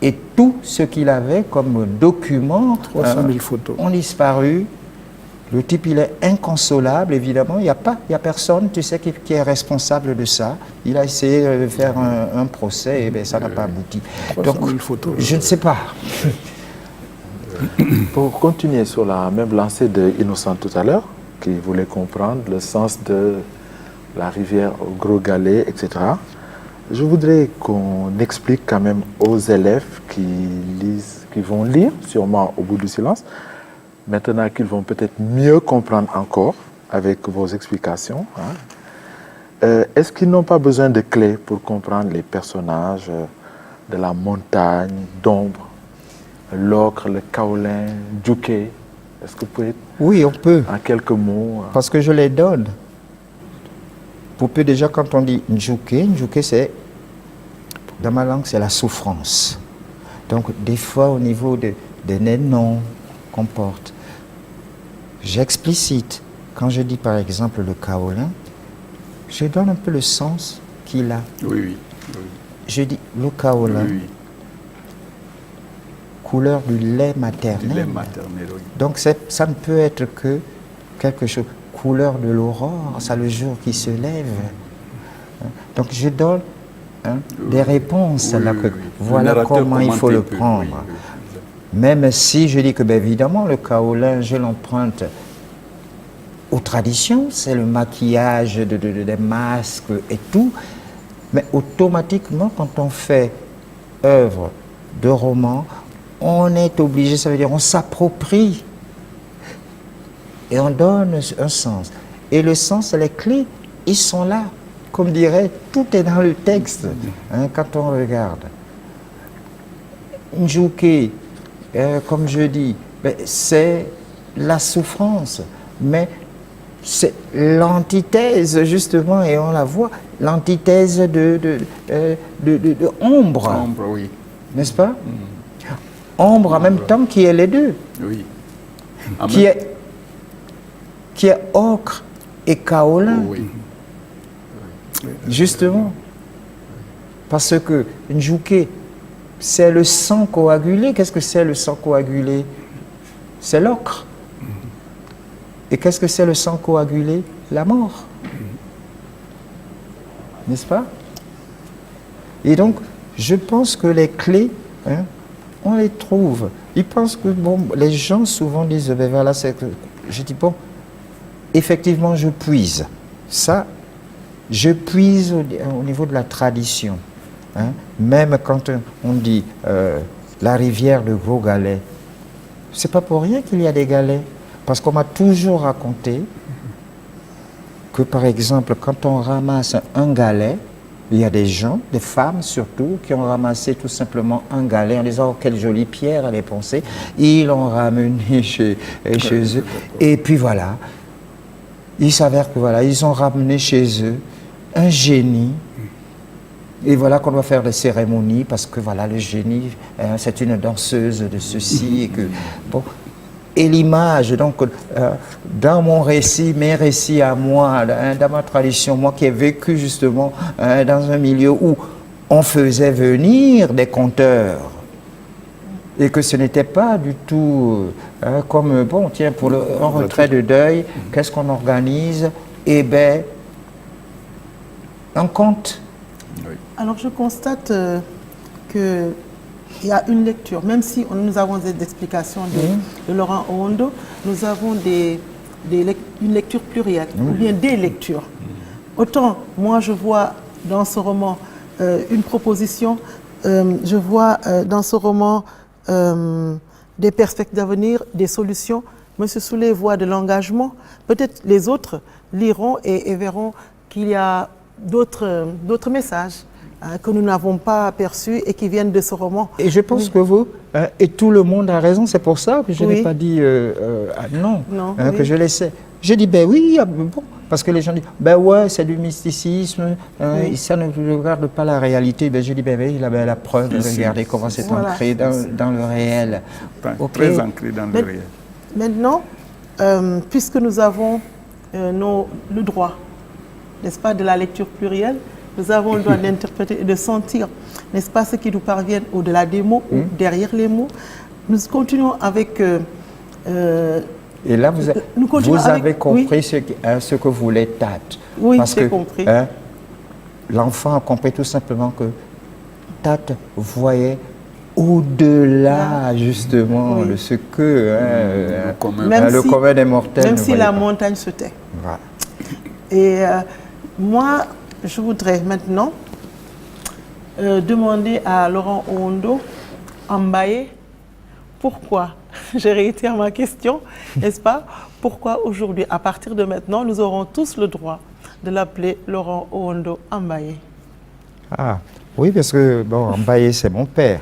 et tout ce qu'il avait comme document 300 000 photos ont disparu. Le type, il est inconsolable, évidemment. Il n'y a personne, tu sais, qui est responsable de ça. Il a essayé de faire un procès, et bien ça n'a pas abouti. 300 000 photos. Je ne sais pas. Pour continuer sur la même lancée d'Innocent tout à l'heure, qui voulait comprendre le sens de la rivière au Gros Galet, etc., je voudrais qu'on explique quand même aux élèves qui vont lire, sûrement au bout du silence, maintenant qu'ils vont peut-être mieux comprendre encore avec vos explications. Est-ce qu'ils n'ont pas besoin de clés pour comprendre les personnages de la montagne, d'ombre, l'ocre, le kaolin, Djouké? Est-ce que vous pouvez, Oui, on peut. en quelques mots... Parce que je les donne. Pour peu déjà, quand on dit Djouké, c'est, dans ma langue, c'est la souffrance. Donc, des fois, au niveau des noms qu'on porte, j'explicite. Quand je dis, par exemple, le kaolin, je donne un peu le sens qu'il a. Oui. Je dis, le kaolin, couleur du lait maternel. Du lait maternel, oui. Donc, ça ne peut être que quelque chose. Couleur de l'aurore, c'est le jour qui se lève. Donc je donne des réponses. Oui, là, oui. Voilà comment il faut le prendre. Même si je dis que, évidemment, le kaolin, je l'emprunte aux traditions, c'est le maquillage des masques et tout. Mais automatiquement, quand on fait œuvre de roman, on est obligé, ça veut dire on s'approprie. Et on donne un sens. Et le sens, les clés, ils sont là. Comme dirait, tout est dans le texte, quand on regarde. Djouké, comme je dis, c'est la souffrance. Mais c'est l'antithèse, justement, et on la voit, l'antithèse de ombre. Ombre, oui. N'est-ce pas? Ombre en même temps qui est les deux. Oui. Qui est ocre et kaolin. Oui. Justement. Parce que Djouké, c'est le sang coagulé. Qu'est-ce que c'est le sang coagulé? C'est l'ocre. Et qu'est-ce que c'est le sang coagulé? La mort. N'est-ce pas? Et donc, je pense que les clés, hein, on les trouve. Ils pensent que, bon, les gens souvent disent, ben voilà, c'est que... Je dis, bon, effectivement, je puise. Ça, je puise au niveau de la tradition. Hein. Même quand on dit la rivière de Gros Galets, c'est pas pour rien qu'il y a des galets. Parce qu'on m'a toujours raconté que, par exemple, quand on ramasse un galet, il y a des gens, des femmes surtout, qui ont ramassé tout simplement un galet en disant oh, quelle jolie pierre elle est pensée. Ils l'ont ramené chez eux. Et puis voilà, il s'avère que voilà, ils ont ramené chez eux un génie. Et voilà qu'on doit faire des cérémonies parce que voilà, le génie, hein, c'est une danseuse de ceci et que bon. Et l'image, donc, dans mon récit, mes récits à moi, hein, dans ma tradition, moi qui ai vécu justement hein, dans un milieu où on faisait venir des conteurs, et que ce n'était pas du tout hein, comme, bon, tiens, pour un retrait de deuil, qu'est-ce qu'on organise? Eh bien, un conte. Alors, je constate que il y a une lecture, même si nous avons des explications de Laurent Owondo, nous avons une lecture plurielle, ou bien des lectures. Autant, moi, je vois dans ce roman une proposition, je vois dans ce roman des perspectives d'avenir, des solutions. Monsieur Soulé voit de l'engagement. Peut-être les autres liront et verront qu'il y a d'autres messages. Que nous n'avons pas aperçus et qui viennent de ce roman. Et je pense que vous, et tout le monde a raison, c'est pour ça que je n'ai pas dit non, que je laissais. J'ai dit, ben oui, bon, parce que les gens disent, ben ouais, c'est du mysticisme, ça ne regarde pas la réalité. Ben, je dis, ben oui, la preuve, regardez comment c'est ancré dans le réel. Très ancré dans le réel. Maintenant, puisque nous avons le droit, n'est-ce pas, de la lecture plurielle, nous avons le droit d'interpréter et de sentir, n'est-ce pas, ce qui nous parvient au-delà des mots ou derrière les mots. Nous continuons avec... et là, vous avez compris ce que voulait Tate. Oui, j'ai compris. L'enfant a compris tout simplement que Tate voyait au-delà, justement, de ce que le commun des mortels même ne si voyait la pas. montagne se tait. Voilà. Et moi, je voudrais maintenant demander à Laurent Owondo Ambaye pourquoi, je réitère ma question, n'est-ce pas, pourquoi aujourd'hui, à partir de maintenant, nous aurons tous le droit de l'appeler Laurent Owondo Ambaye. Ah, oui, parce que bon, Ambaye, c'est mon père.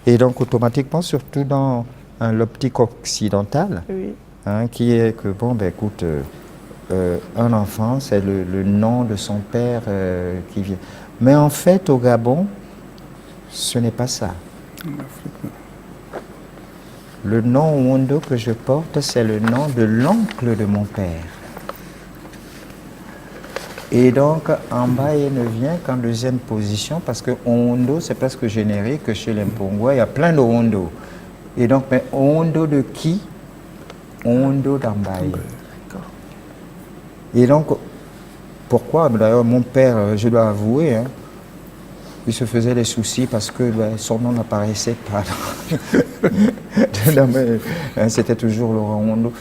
Et donc, automatiquement, surtout dans l'optique occidentale, hein, qui est que, bon, ben écoute, un enfant, c'est le nom de son père qui vient. Mais en fait, au Gabon, ce n'est pas ça. Le nom Owondo que je porte, c'est le nom de l'oncle de mon père. Et donc, Ambaye ne vient qu'en deuxième position parce que Owondo, c'est presque générique chez les Mpongwa, il y a plein de Owondo. Et donc, mais Owondo de qui? Owondo d'Ambaye. Et donc, pourquoi? D'ailleurs, mon père, je dois avouer, hein, il se faisait des soucis parce que son nom n'apparaissait pas. C'était toujours Laurent Owondo.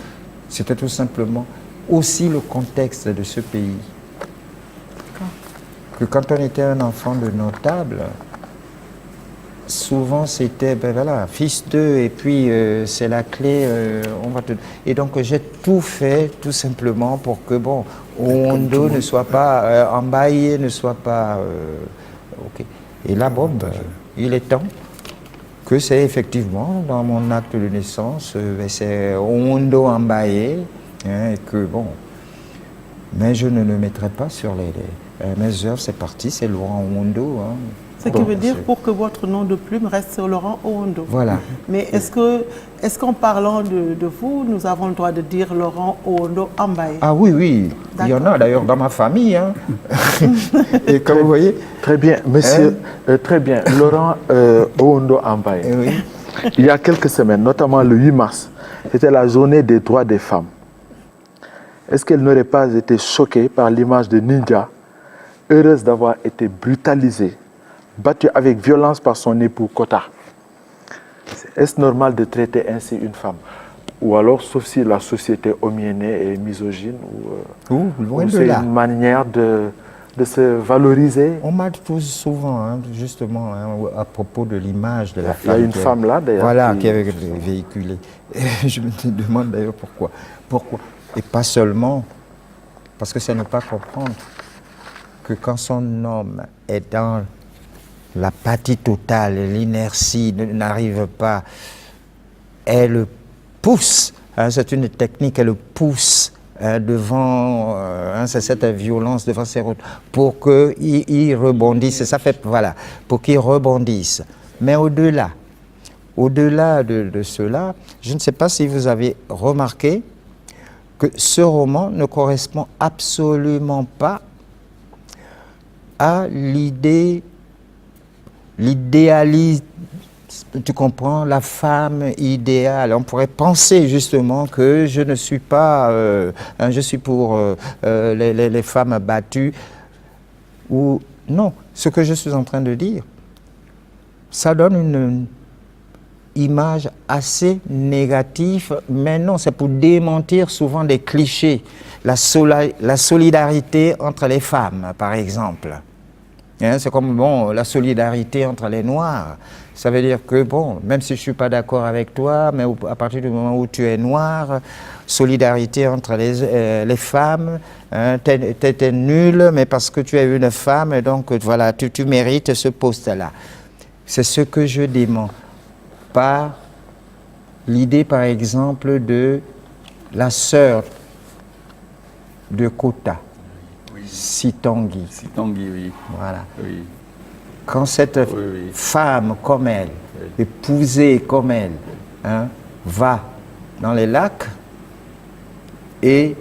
C'était tout simplement aussi le contexte de ce pays. Que quand on était un enfant de notable, souvent c'était, ben voilà, fils d'eux, et puis c'est la clé, on va te... Et donc j'ai tout fait, tout simplement, pour que, bon, Owondo ne soit pas, Ambaye ne soit pas... ok. Et là, bon, ben, il est temps que c'est effectivement, dans mon acte de naissance, c'est Owondo Ambaye, hein, et que, bon... Mais je ne le mettrai pas sur mes œuvres, c'est parti, c'est Laurent Owondo. Hein. Ce qui veut dire pour que votre nom de plume reste Laurent Owondo. Voilà. Mais est-ce qu'en parlant de vous, nous avons le droit de dire Laurent Owondo Ambaye? Ah oui, oui. Il y en a d'ailleurs dans ma famille. Hein. Et comme vous voyez. Très bien, monsieur. Très bien. Laurent Owondo Ambaye. Oui. Il y a quelques semaines, notamment le 8 mars, c'était la journée des droits des femmes. Est-ce qu'elle n'aurait pas été choquée par l'image de Ninja, heureuse d'avoir été brutalisée, battue avec violence par son époux Kota? Est-ce normal de traiter ainsi une femme? Ou alors, sauf si la société homiennée est misogyne, Loin ou de c'est là. une manière de se valoriser? On m'a tout souvent, hein, justement, hein, à propos de l'image de la Il y a femme. une femme là, d'ailleurs. Voilà, qui est véhiculée. Et je me demande d'ailleurs pourquoi. Pourquoi? Et pas seulement, parce que c'est ne pas comprendre que quand son homme est dans l'apathie totale, l'inertie, n'arrive pas, elle le pousse. Hein, c'est une technique, elle le pousse. Devant, c'est cette violence devant ses routes, pour qu'il rebondisse, ça fait, voilà, pour qu'il rebondisse. Mais au-delà de cela, je ne sais pas si vous avez remarqué que ce roman ne correspond absolument pas à l'idéalisme. Tu comprends, la femme idéale. On pourrait penser justement que je ne suis pas, je suis pour les femmes battues. Ou non, ce que je suis en train de dire, ça donne une image assez négative, mais non, c'est pour démentir souvent des clichés. La solidarité entre les femmes, par exemple. Hein, c'est comme, bon, la solidarité entre les Noirs. Ça veut dire que, bon, même si je ne suis pas d'accord avec toi, mais à partir du moment où tu es noir, solidarité entre les femmes, hein, t'es nul, mais parce que tu es une femme, donc voilà, tu mérites ce poste-là. C'est ce que je dément. Par l'idée, par exemple, de la sœur de Kota, Sitangui. Sitangui, oui. Voilà. Oui. Quand cette femme comme elle, épousée comme elle, hein, va dans les lacs et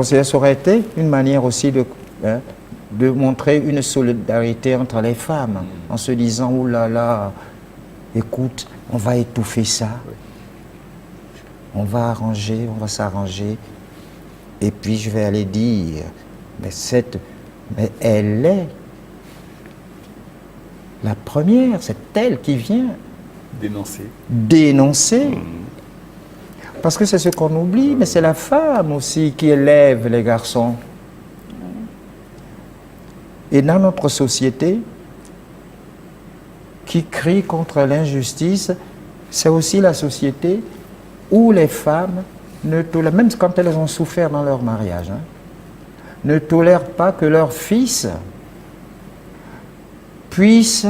ça aurait été une manière aussi de montrer une solidarité entre les femmes, en se disant, oh là là, écoute, on va étouffer ça, on va arranger, on va s'arranger, et puis je vais aller dire, mais elle est la première, c'est elle qui vient dénoncer. Parce que c'est ce qu'on oublie, mais c'est la femme aussi qui élève les garçons. Et dans notre société, qui crie contre l'injustice, c'est aussi la société où les femmes ne tolèrent, même quand elles ont souffert dans leur mariage, hein, ne tolèrent pas que leurs fils puissent,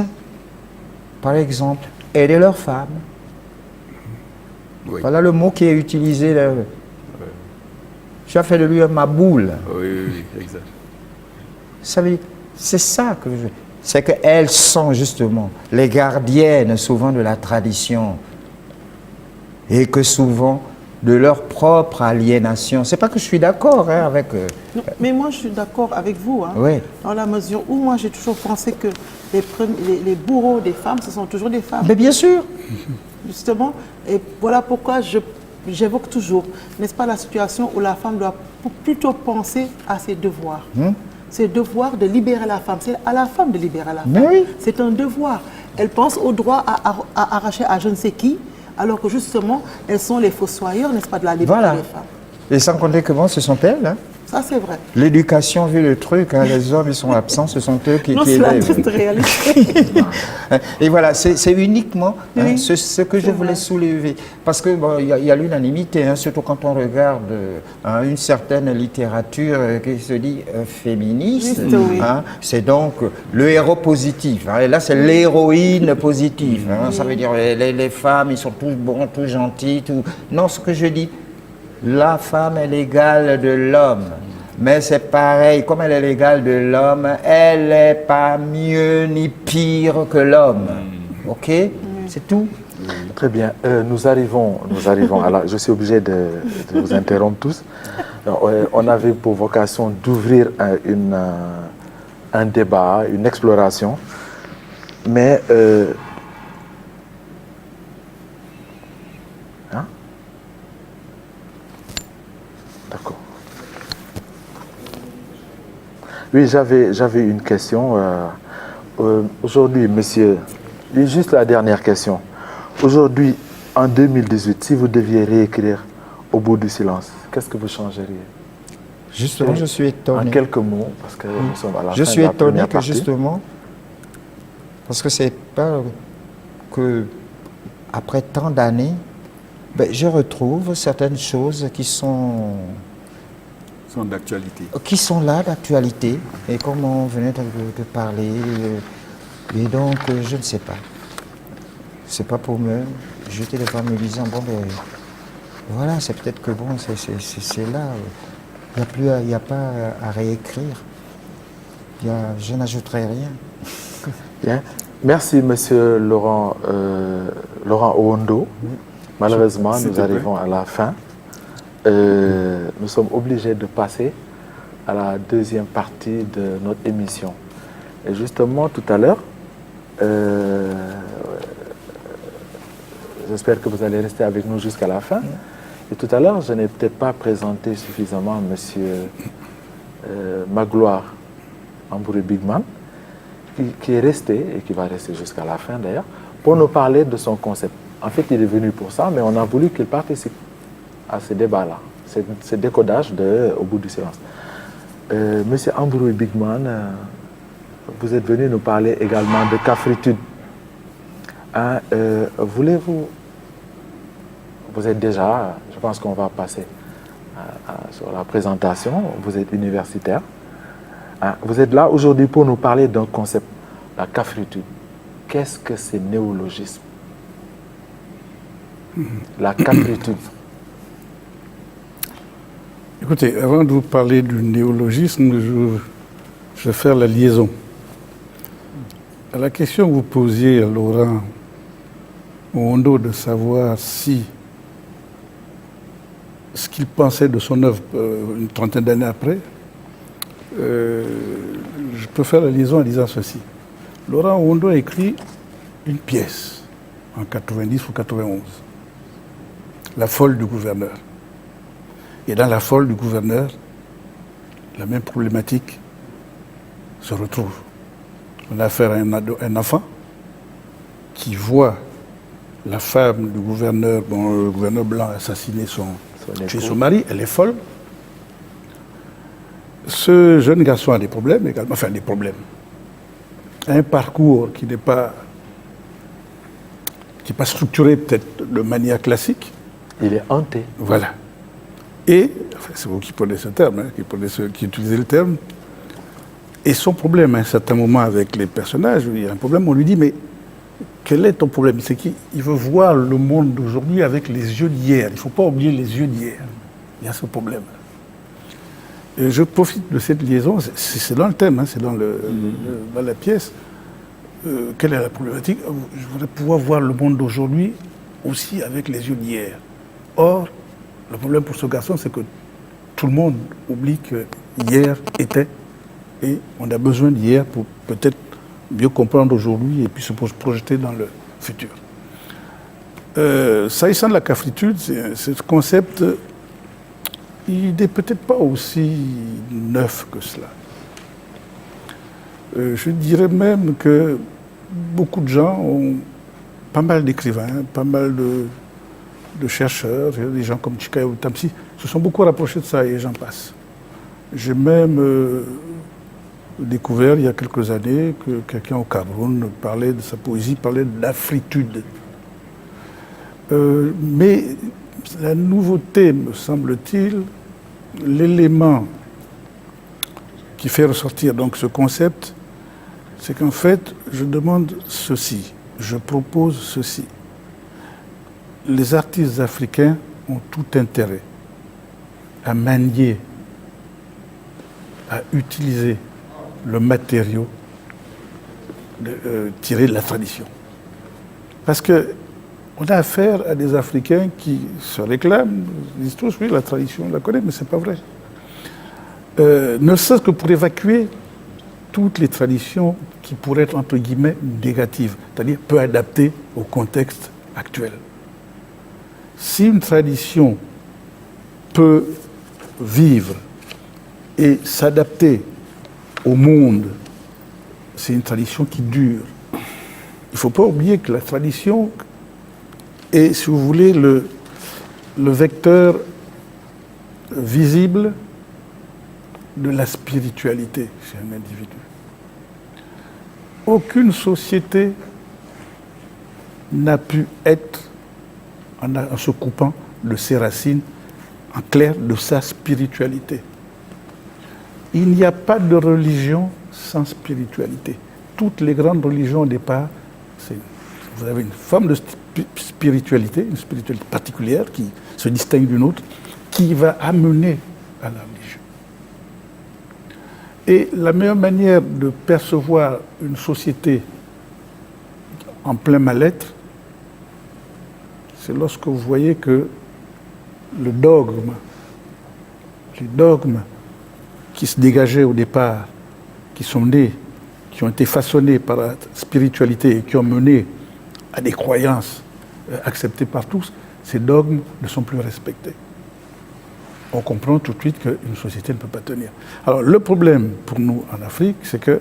par exemple, aider leurs femmes. Oui. Voilà le mot qui est utilisé. Tu as fait de lui un maboule. Oui, exact. C'est ça que je... C'est qu'elles sont justement les gardiennes souvent de la tradition et que souvent de leur propre aliénation. C'est pas que je suis d'accord avec... Non, mais moi, je suis d'accord avec vous, hein, Oui. dans la mesure où moi, j'ai toujours pensé que les bourreaux des femmes, ce sont toujours des femmes. Mais bien sûr. Justement, et voilà pourquoi j'évoque toujours, n'est-ce pas, la situation où la femme doit plutôt penser à ses devoirs. Ses devoirs de libérer la femme. C'est à la femme de libérer la femme. Mais oui. C'est un devoir. Elle pense au droit à arracher à je ne sais qui, alors que justement, elles sont les fossoyeurs, n'est-ce pas, de la liberté Voilà. des femmes. Et sans compter que bon, ce sont elles. Hein. Ça, c'est vrai. L'éducation, vu le truc, hein, les hommes, ils sont absents, ce sont eux qui Non, c'est la élèvent. triste réalité. Et voilà, c'est uniquement hein, Oui, ce que je voulais vrai. soulever. Parce que bon, y a l'unanimité, hein, surtout quand on regarde une certaine littérature qui se dit féministe. Juste, oui. Hein, c'est donc le héros positif. Hein, et là, c'est l'héroïne positive. Hein, ça veut dire les femmes, ils sont tous bons, tous gentils. Tout... Non, ce que je dis, la femme est l'égale de l'homme. Mais c'est pareil, comme elle est l'égale de l'homme, elle n'est pas mieux ni pire que l'homme. Ok? C'est tout. Très bien. Nous arrivons à la... Je suis obligé de vous interrompre tous. On avait pour vocation d'ouvrir un débat, une exploration. Mais... D'accord. Oui, j'avais une question. Aujourd'hui, monsieur, juste la dernière question. Aujourd'hui, en 2018, si vous deviez réécrire Au bout du silence, qu'est-ce que vous changeriez? Justement, je suis étonné. En quelques mots, parce que nous sommes à la Je fin suis de la étonné première que partie. justement, parce que c'est pas que après tant d'années, ben, je retrouve certaines choses qui sont d'actualité. Qui sont là d'actualité, et comme on venait de parler, et donc je ne sais pas. C'est pas pour me jeter les femmes me disant, bon ben, voilà, c'est peut-être que bon, c'est là, il n'y a pas à réécrire, je n'ajouterai rien. Bien. Merci, monsieur Laurent Owondo. Malheureusement, S'il nous te plaît. arrivons à la fin. Nous sommes obligés de passer à la deuxième partie de notre émission. Et justement, tout à l'heure, j'espère que vous allez rester avec nous jusqu'à la fin. Et tout à l'heure, je n'ai peut-être pas présenté suffisamment monsieur Magloire Ambouré Bigman, qui est resté, et qui va rester jusqu'à la fin d'ailleurs, pour nous parler de son concept. En fait, il est venu pour ça, mais on a voulu qu'il participe à ce débat-là, ce décodage Au bout du silence. Monsieur Ambouré Bigman, vous êtes venu nous parler également de cafritude. Hein, voulez-vous... Vous êtes déjà, je pense qu'on va passer sur la présentation, vous êtes universitaire. Hein, vous êtes là aujourd'hui pour nous parler d'un concept, la cafritude. Qu'est-ce que c'est néologisme? La cafritude. Écoutez, avant de vous parler du néologisme, je vais faire la liaison. À la question que vous posiez à Laurent Owondo de savoir si ce qu'il pensait de son œuvre une trentaine d'années après, je peux faire la liaison en disant ceci. Laurent Owondo a écrit une pièce en 90 ou 91, La folle du gouverneur. Et dans La folle du gouverneur, la même problématique se retrouve. On a affaire à un enfant qui voit la femme du gouverneur, le gouverneur blanc assassiner tuer son mari, elle est folle. Ce jeune garçon a des problèmes également, enfin des problèmes. Un parcours qui n'est pas structuré peut-être de manière classique. Il est hanté. Voilà. Et, enfin, c'est vous qui prenez ce terme, qui utilisez le terme. Et son problème, à un certain moment, avec les personnages, il y a un problème, on lui dit, mais quel est ton problème? C'est qu'il veut voir le monde d'aujourd'hui avec les yeux d'hier. Il ne faut pas oublier les yeux d'hier. Il y a ce problème. Et je profite de cette liaison, c'est dans le thème, c'est dans la pièce. Quelle est la problématique? Je voudrais pouvoir voir le monde d'aujourd'hui aussi avec les yeux d'hier. Or, le problème pour ce garçon, c'est que tout le monde oublie que hier était, et on a besoin d'hier pour peut-être mieux comprendre aujourd'hui et puis se projeter dans le futur. S'agissant de la cafritude, ce concept, il n'est peut-être pas aussi neuf que cela. Je dirais même que beaucoup de gens pas mal d'écrivains, pas mal de chercheurs, des gens comme Chikayo Tamsi, se sont beaucoup rapprochés de ça et j'en passe. J'ai même découvert il y a quelques années que quelqu'un au Cameroun parlait de sa poésie, parlait de l'afritude. Mais la nouveauté, me semble-t-il, l'élément qui fait ressortir donc ce concept, c'est qu'en fait, je demande ceci, je propose ceci. Les artistes africains ont tout intérêt à manier à utiliser le matériau tiré de la tradition. Parce qu'on a affaire à des Africains qui se réclament, ils disent tous, oui, la tradition, on la connaît, mais ce n'est pas vrai. Ne serait-ce que pour évacuer toutes les traditions qui pourraient être, entre guillemets, négatives, c'est-à-dire peu adaptées au contexte actuel. Si une tradition peut vivre et s'adapter au monde, c'est une tradition qui dure. Il ne faut pas oublier que la tradition est, si vous voulez, le vecteur visible de la spiritualité chez un individu. Aucune société n'a pu être, en se coupant de ses racines, en clair, de sa spiritualité. Il n'y a pas de religion sans spiritualité. Toutes les grandes religions au départ, vous avez une forme de spiritualité, une spiritualité particulière qui se distingue d'une autre, qui va amener à la religion. Et la meilleure manière de percevoir une société en plein mal-être, c'est lorsque vous voyez que les dogmes qui se dégageaient au départ, qui sont nés, qui ont été façonnés par la spiritualité et qui ont mené à des croyances acceptées par tous, ces dogmes ne sont plus respectés. On comprend tout de suite qu'une société ne peut pas tenir. Alors le problème pour nous en Afrique, c'est que,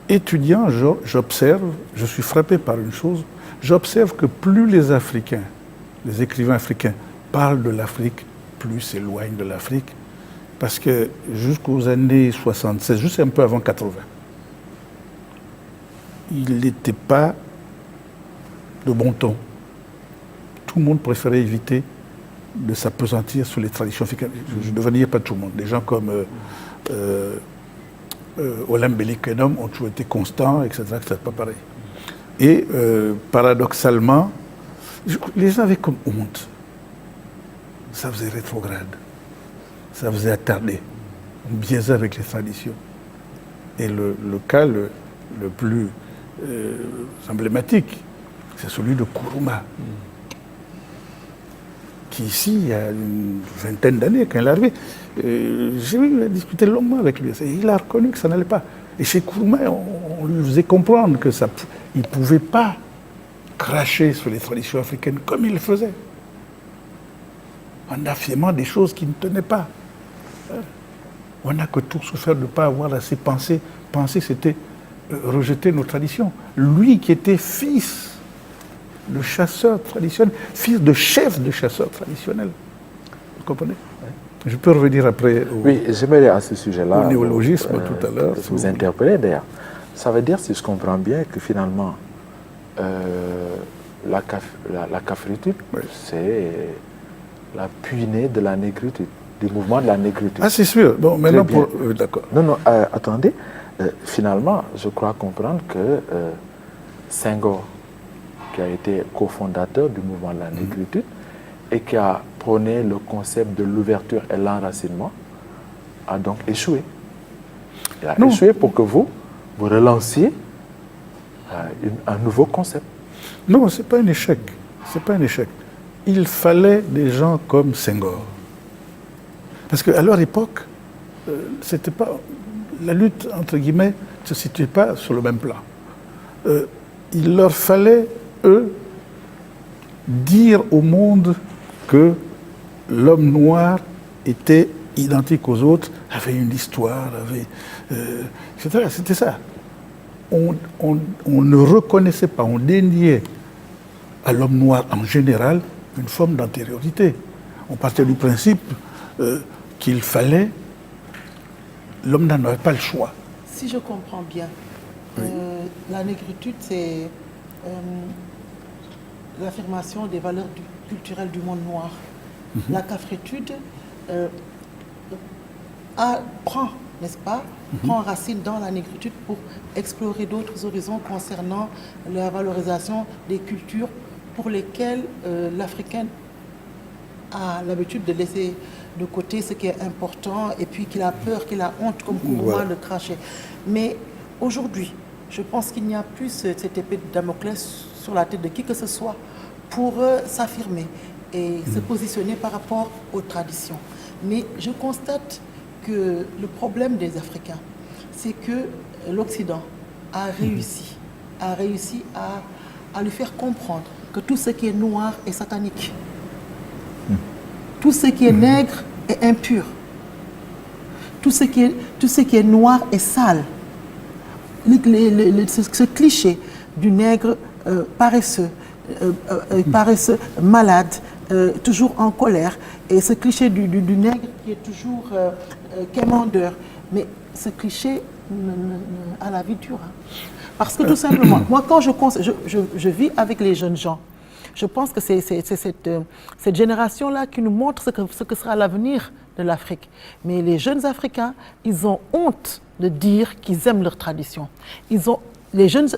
étudiant, j'observe, je suis frappé par une chose, j'observe que plus les Africains, les écrivains africains, parlent de l'Afrique, plus s'éloignent de l'Afrique, parce que jusqu'aux années 76, juste un peu avant 80, il n'était pas de bon ton. Tout le monde préférait éviter de s'appesantir sur les traditions africaines. Je ne devrais dire pas tout le monde. Des gens comme Olympe Bellikenum ont toujours été constants, etc. C'est pas pareil. Et paradoxalement, les gens avaient comme honte. Ça faisait rétrograde. Ça faisait attardé. On biaisait avec les traditions. Et le cas le plus emblématique, c'est celui de Nkrumah. Qui ici, il y a une vingtaine d'années, quand il est arrivé, j'ai eu à discuter longuement avec lui. Il a reconnu que ça n'allait pas. Et chez Nkrumah, on lui faisait comprendre qu'il ne pouvait pas cracher sur les traditions africaines comme il le faisait, en affirmant des choses qui ne tenaient pas. On n'a que tout souffert de ne pas avoir assez pensé. Penser, c'était rejeter nos traditions. Lui qui était fils de chasseurs traditionnels, fils de chef de chasseurs traditionnels. Vous comprenez? Je peux revenir après oui, j'aimerais à ce sujet-là au néologisme tout à l'heure. Vous interpeller d'ailleurs. Ça veut dire, si je comprends bien, que finalement, la cafritude, oui, c'est la puinée de la négritude, du mouvement de la négritude. Ah, c'est sûr. Bon, maintenant, d'accord. Non, attendez. Finalement, je crois comprendre que Senghor, qui a été cofondateur du mouvement de la négritude et qui a prôné le concept de l'ouverture et l'enracinement, a donc échoué. Il a échoué pour que vous relanciez un nouveau concept. Non, ce n'est pas un échec. C'est pas un échec. Il fallait des gens comme Senghor. Parce qu'à leur époque, c'était pas, la lutte, entre guillemets, ne se situait pas sur le même plan. Il leur fallait, eux, dire au monde que l'homme noir était identique aux autres, avait une histoire, etc. C'était ça. On ne reconnaissait pas, on déniait à l'homme noir en général une forme d'antériorité. On partait du principe qu'il fallait, l'homme n'avait pas le choix. Si je comprends bien, oui, la négritude, c'est l'affirmation des valeurs culturelles du monde noir. La cafritude prend, n'est-ce pas, prend racine dans la négritude pour explorer d'autres horizons concernant la valorisation des cultures pour lesquelles l'Africain a l'habitude de laisser de côté ce qui est important et puis qu'il a peur, qu'il a honte comme Kourouma de cracher. Mais aujourd'hui, je pense qu'il n'y a plus cette épée de Damoclès sur la tête de qui que ce soit pour s'affirmer et se positionner par rapport aux traditions. Mais je constate que le problème des Africains, c'est que l'Occident a réussi à lui faire comprendre que tout ce qui est noir est satanique. Tout ce qui est nègre est impur. Tout ce qui est noir est sale. Ce cliché du nègre paresseux, malade, toujours en colère, et ce cliché du nègre qui est toujours quémandeur. Mais ce cliché a la vie dure. Hein. Parce que tout simplement, moi quand je vis avec les jeunes gens, je pense que c'est cette génération-là qui nous montre ce que sera l'avenir de l'Afrique. Mais les jeunes Africains, ils ont honte de dire qu'ils aiment leur tradition. Les jeunes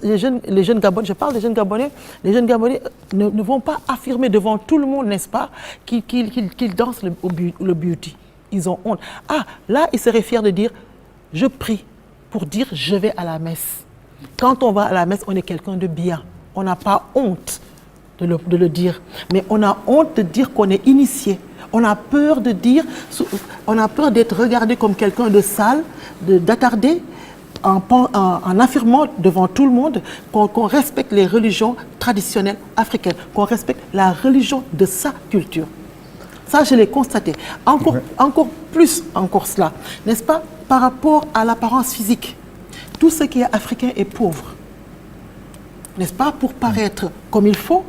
Gabonais, je parle des jeunes Gabonais, les jeunes Gabonais ne vont pas affirmer devant tout le monde, n'est-ce pas, qu'ils dansent le beauty. Ils ont honte. Ah, là, ils seraient fiers de dire, je prie pour dire, je vais à la messe. Quand on va à la messe, on est quelqu'un de bien. On n'a pas honte de le dire. Mais on a honte de dire qu'on est initié. On a peur de dire, on a peur d'être regardé comme quelqu'un de sale, d'attardé, en affirmant devant tout le monde qu'on respecte les religions traditionnelles africaines, qu'on respecte la religion de sa culture. Ça, je l'ai constaté. Encore plus cela, n'est-ce pas, par rapport à l'apparence physique. Tout ce qui est africain est pauvre. N'est-ce pas, pour paraître comme il faut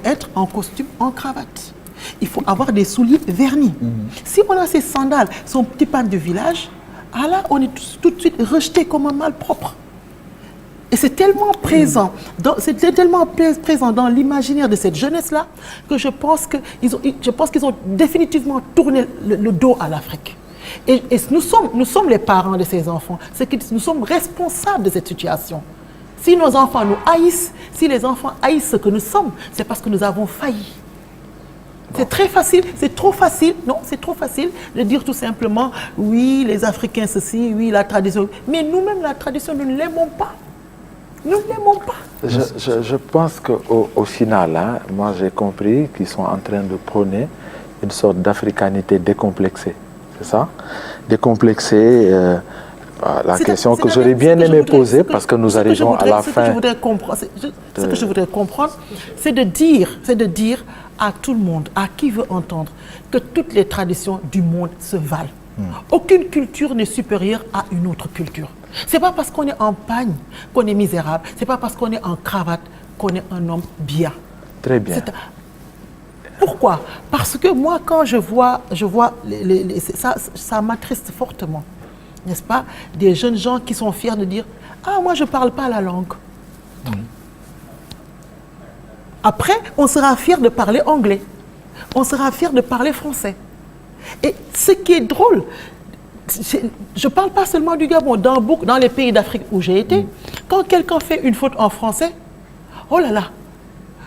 être en costume, en cravate. Il faut avoir des souliers vernis. Si on a ses sandales, son petit pan de village, ah là, on est tout de suite rejeté comme un malpropre. Et c'est tellement présent, présent dans l'imaginaire de cette jeunesse-là que je pense qu'ils ont définitivement tourné le dos à l'Afrique. Et nous sommes les parents de ces enfants. Nous sommes responsables de cette situation. Si nos enfants nous haïssent, si les enfants haïssent ce que nous sommes, c'est parce que nous avons failli. C'est très facile, c'est trop facile de dire tout simplement, oui, les Africains ceci, oui, la tradition. Mais nous-mêmes, la tradition, nous ne l'aimons pas. Nous ne l'aimons pas. Je pense qu'au final, hein, moi j'ai compris qu'ils sont en train de prôner une sorte d'africanité décomplexée. C'est ça? Décomplexée. La question que j'aurais bien aimé poser, parce que nous arrivons à la fin. Ce que je voudrais comprendre, c'est de dire à tout le monde, à qui veut entendre, que toutes les traditions du monde se valent. Aucune culture n'est supérieure à une autre culture. Ce n'est pas parce qu'on est en pagne qu'on est misérable. Ce n'est pas parce qu'on est en cravate qu'on est un homme bien. Très bien. Pourquoi? Parce que moi, quand je vois ça m'attriste fortement. N'est-ce pas? Des jeunes gens qui sont fiers de dire « Ah, moi, je ne parle pas la langue. » Après, on sera fier de parler anglais. On sera fier de parler français. Et ce qui est drôle, je ne parle pas seulement du Gabon, dans les pays d'Afrique où j'ai été, quand quelqu'un fait une faute en français, oh là là,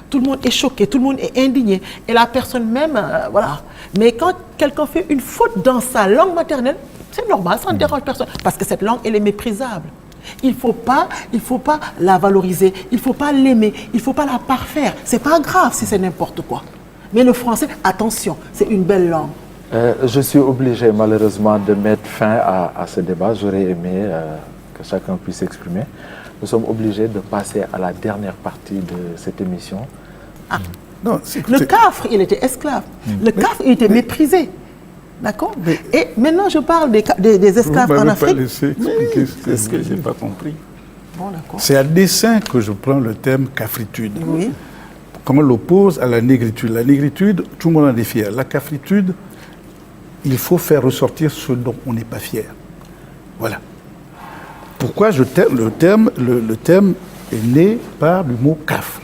tout le monde est choqué, tout le monde est indigné. Et la personne même, voilà. Mais quand quelqu'un fait une faute dans sa langue maternelle, c'est normal, ça ne dérange personne. Parce que cette langue, elle est méprisable. Il ne faut pas la valoriser, il ne faut pas l'aimer, il ne faut pas la parfaire. Ce n'est pas grave si c'est n'importe quoi. Mais le français, attention, c'est une belle langue. Je suis obligé malheureusement de mettre fin à ce débat. J'aurais aimé que chacun puisse s'exprimer. Nous sommes obligés de passer à la dernière partie de cette émission. Ah. Non, le cafre, il était esclave. Le cafre, il était méprisé. D'accord? Et maintenant, je parle des esclaves en Afrique. Vous ne m'avez pas laissé expliquer ce que je n'ai pas compris. Bon, d'accord. C'est à dessein que je prends le terme cafritude. Oui. Comment on l'oppose à la négritude. La négritude, tout le monde en est fier. La cafritude, il faut faire ressortir ce dont on n'est pas fier. Voilà. Pourquoi le terme est né par le mot cafre,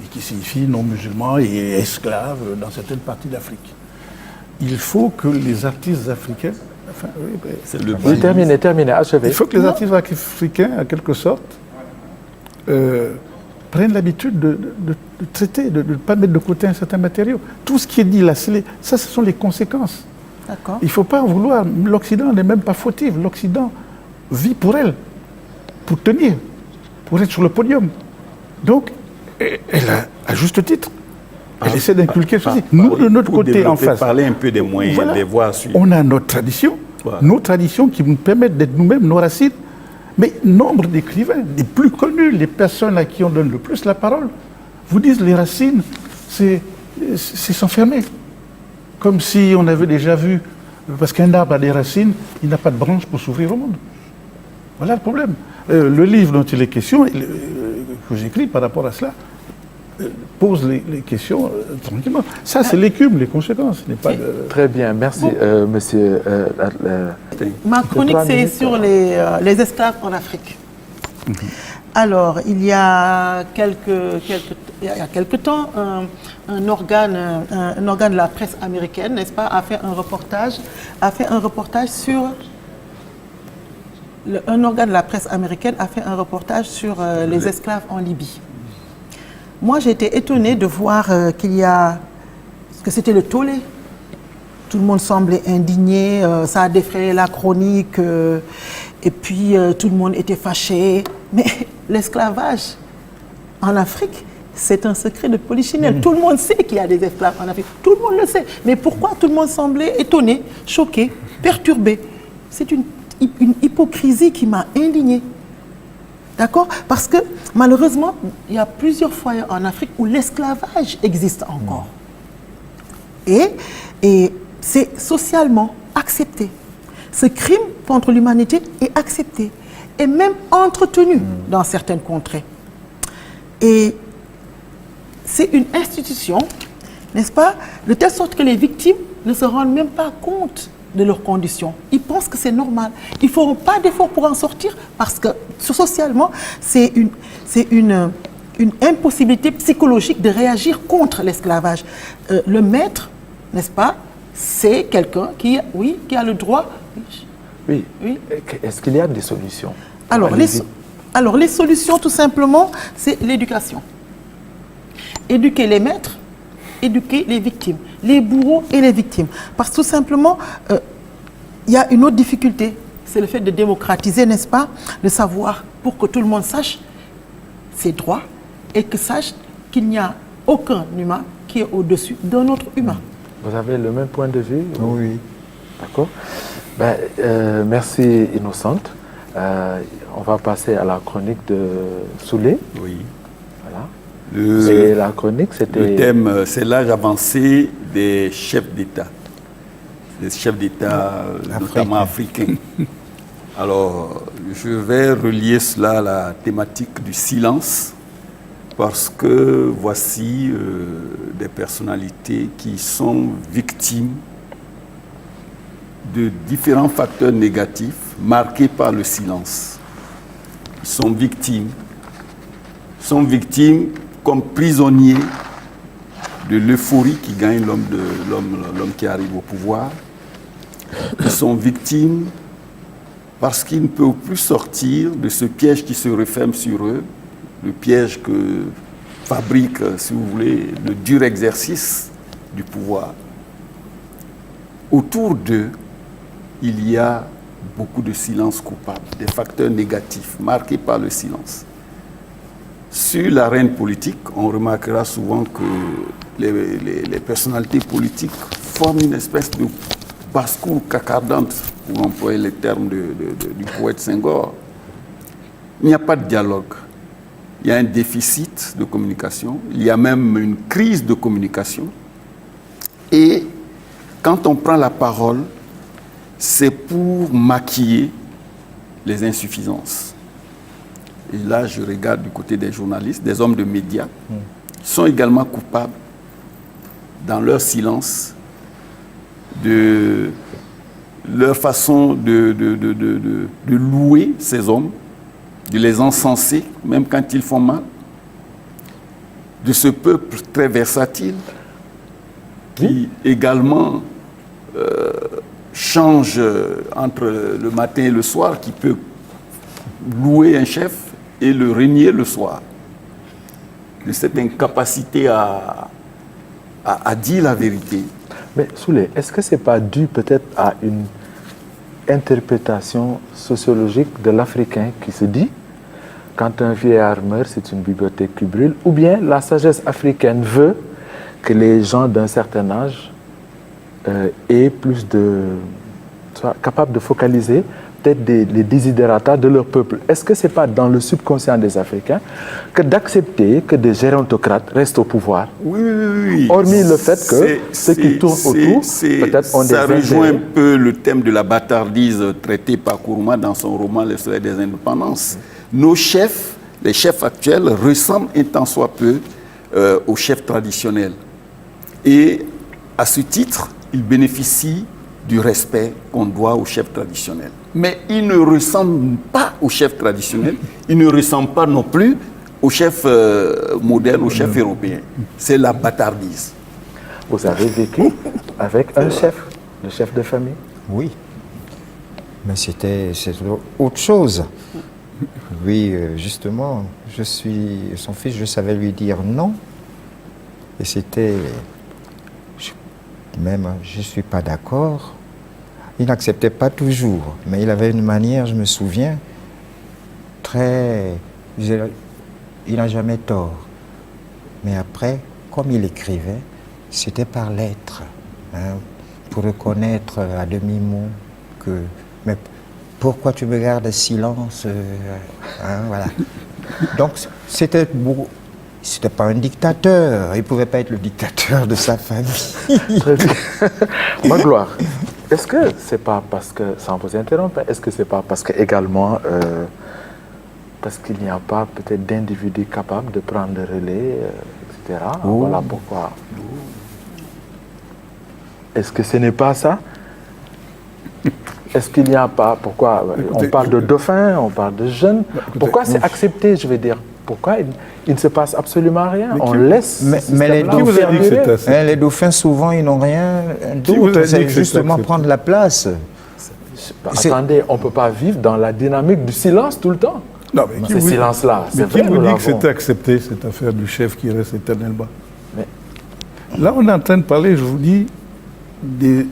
qui signifie non-musulman et esclave dans certaines parties d'Afrique. Il faut que les artistes africains... Enfin, oui, terminez, achevez. Il faut que les artistes africains, en quelque sorte, prennent l'habitude de traiter, de ne pas mettre de côté un certain matériau. Tout ce qui est dit là, ça, ce sont les conséquences. D'accord. Il ne faut pas en vouloir. L'Occident n'est même pas fautif. L'Occident vit pour elle, pour tenir, pour être sur le podium. Donc, elle a, à juste titre, elle essaie d'inculquer ceci. Nous, de notre côté, en face, parler un peu des moyens, voilà, des voies à suivre. on a notre tradition, Voilà. nos traditions qui nous permettent d'être nous-mêmes, nos racines. Mais nombre d'écrivains, les plus connus, les personnes à qui on donne le plus la parole, vous disent les racines, c'est s'enfermer. Comme si on avait déjà vu, parce qu'un arbre a des racines, il n'a pas de branche pour s'ouvrir au monde. Voilà le problème. Le livre dont il est question, que j'écris par rapport à cela, pose les questions tranquillement. Ça, c'est l'écume, les conséquences. Ce n'est pas Très bien, merci, monsieur. Ma chronique, c'est sur les esclaves en Afrique. Alors, il y a quelque temps, un organe de la presse américaine, n'est-ce pas, a fait un reportage sur... un organe de la presse américaine a fait un reportage sur les esclaves en Libye. Moi, j'ai été étonnée de voir que c'était le tollé. Tout le monde semblait indigné, ça a défrayé la chronique, et puis tout le monde était fâché. Mais l'esclavage en Afrique, c'est un secret de polichinelle. Tout le monde sait qu'il y a des esclaves en Afrique. Tout le monde le sait. Mais pourquoi tout le monde semblait étonné, choqué, perturbé? C'est une hypocrisie qui m'a indignée. D'accord? Parce que malheureusement, il y a plusieurs foyers en Afrique où l'esclavage existe encore. Et c'est socialement accepté. Ce crime contre l'humanité est accepté et même entretenu dans certaines contrées. Et c'est une institution, n'est-ce pas, de telle sorte que les victimes ne se rendent même pas compte de leurs conditions. Ils pensent que c'est normal. Ils ne feront pas d'efforts pour en sortir parce que socialement, c'est une impossibilité psychologique de réagir contre l'esclavage. Le maître, n'est-ce pas, c'est quelqu'un qui a le droit... Oui. Est-ce qu'il y a des solutions? Alors, les solutions, tout simplement, c'est l'éducation. Éduquer les maîtres, éduquer les victimes, les bourreaux et les victimes. Parce que tout simplement, il y a une autre difficulté, c'est le fait de démocratiser, n'est-ce pas, le savoir pour que tout le monde sache ses droits et que sache qu'il n'y a aucun humain qui est au-dessus d'un autre humain. Vous avez le même point de vue? Oui. D'accord. Merci Innocente. On va passer à la chronique de Soulé. Oui. Voilà. Et la chronique, c'était... Le thème, c'est l'âge avancé des chefs d'État. Des chefs d'État, notamment africains. Alors, je vais relier cela à la thématique du silence, parce que voici des personnalités qui sont victimes de différents facteurs négatifs marqués par le silence. Ils sont victimes comme prisonniers de l'euphorie qui gagne l'homme qui arrive au pouvoir. Ils sont victimes parce qu'ils ne peuvent plus sortir de ce piège qui se referme sur eux, le piège que fabrique, si vous voulez, le dur exercice du pouvoir. Autour d'eux, il y a beaucoup de silence coupable, des facteurs négatifs marqués par le silence. Sur l'arène politique, on remarquera souvent que les personnalités politiques forment une espèce de basse-cour cacardante, pour employer les termes du poète Senghor. Il n'y a pas de dialogue. Il y a un déficit de communication. Il y a même une crise de communication. Et quand on prend la parole, c'est pour maquiller les insuffisances. Et là, je regarde du côté des journalistes, des hommes de médias, qui sont également coupables, dans leur silence, de leur façon de louer ces hommes, de les encenser, même quand ils font mal, de ce peuple très versatile, qui également change entre le matin et le soir, qui peut louer un chef et le régner le soir. de cette incapacité à dire la vérité. Mais Souley, est-ce que ce n'est pas dû peut-être à une interprétation sociologique de l'Africain qui se dit quand un vieillard meurt, c'est une bibliothèque qui brûle, ou bien la sagesse africaine veut que les gens d'un certain âge aient plus soient capables de focaliser peut-être les desiderata de leur peuple. Est-ce que ce n'est pas dans le subconscient des Africains que d'accepter que des gérontocrates restent au pouvoir? Oui. Hormis le fait que ceux qui tournent autour, peut-être ont des intérêts. Ça rejoint un peu le thème de la bâtardise traité par Kourouma dans son roman Le Soleil des Indépendances. Nos chefs, les chefs actuels, ressemblent un tant soit peu aux chefs traditionnels. Et à ce titre, ils bénéficient du respect qu'on doit aux chefs traditionnels. Mais ils ne ressemblent pas aux chefs traditionnels, ils ne ressemblent pas non plus aux chefs modernes, aux chefs européens. C'est la bâtardise. Vous avez vécu avec un chef, le chef de famille? Oui, mais c'était autre chose. Oui, justement, je suis son fils, je savais lui dire non. Et c'était... Même, je ne suis pas d'accord. Il n'acceptait pas toujours, mais il avait une manière, je me souviens, très... Il n'a jamais tort. Mais après, comme il écrivait, c'était par lettres, hein, pour reconnaître à demi-mot que... Mais pourquoi tu me gardes silence hein, voilà. Donc, c'était pas un dictateur. Il ne pouvait pas être le dictateur de sa famille. Très bien. Magloire, est-ce que c'est pas parce que, sans vous interrompre, est-ce que c'est pas parce que également, parce qu'il n'y a pas peut-être d'individus capables de prendre le relais, etc. Voilà pourquoi. Est-ce que ce n'est pas ça? Est-ce qu'il n'y a pas, pourquoi on parle de dauphins, on parle de jeunes, pourquoi c'est accepté, je veux dire? Pourquoi il ne se passe absolument rien? On laisse. Mais les dauphins, souvent, ils n'ont rien d'autre. C'est justement prendre la place. Attendez, on ne peut pas vivre dans la dynamique du silence tout le temps. Non, mais ce silence-là, c'est vrai. Qui vous dit que c'est accepté, cette affaire du chef qui reste éternellement? Mais... Là, on est en train de parler, je vous dis, des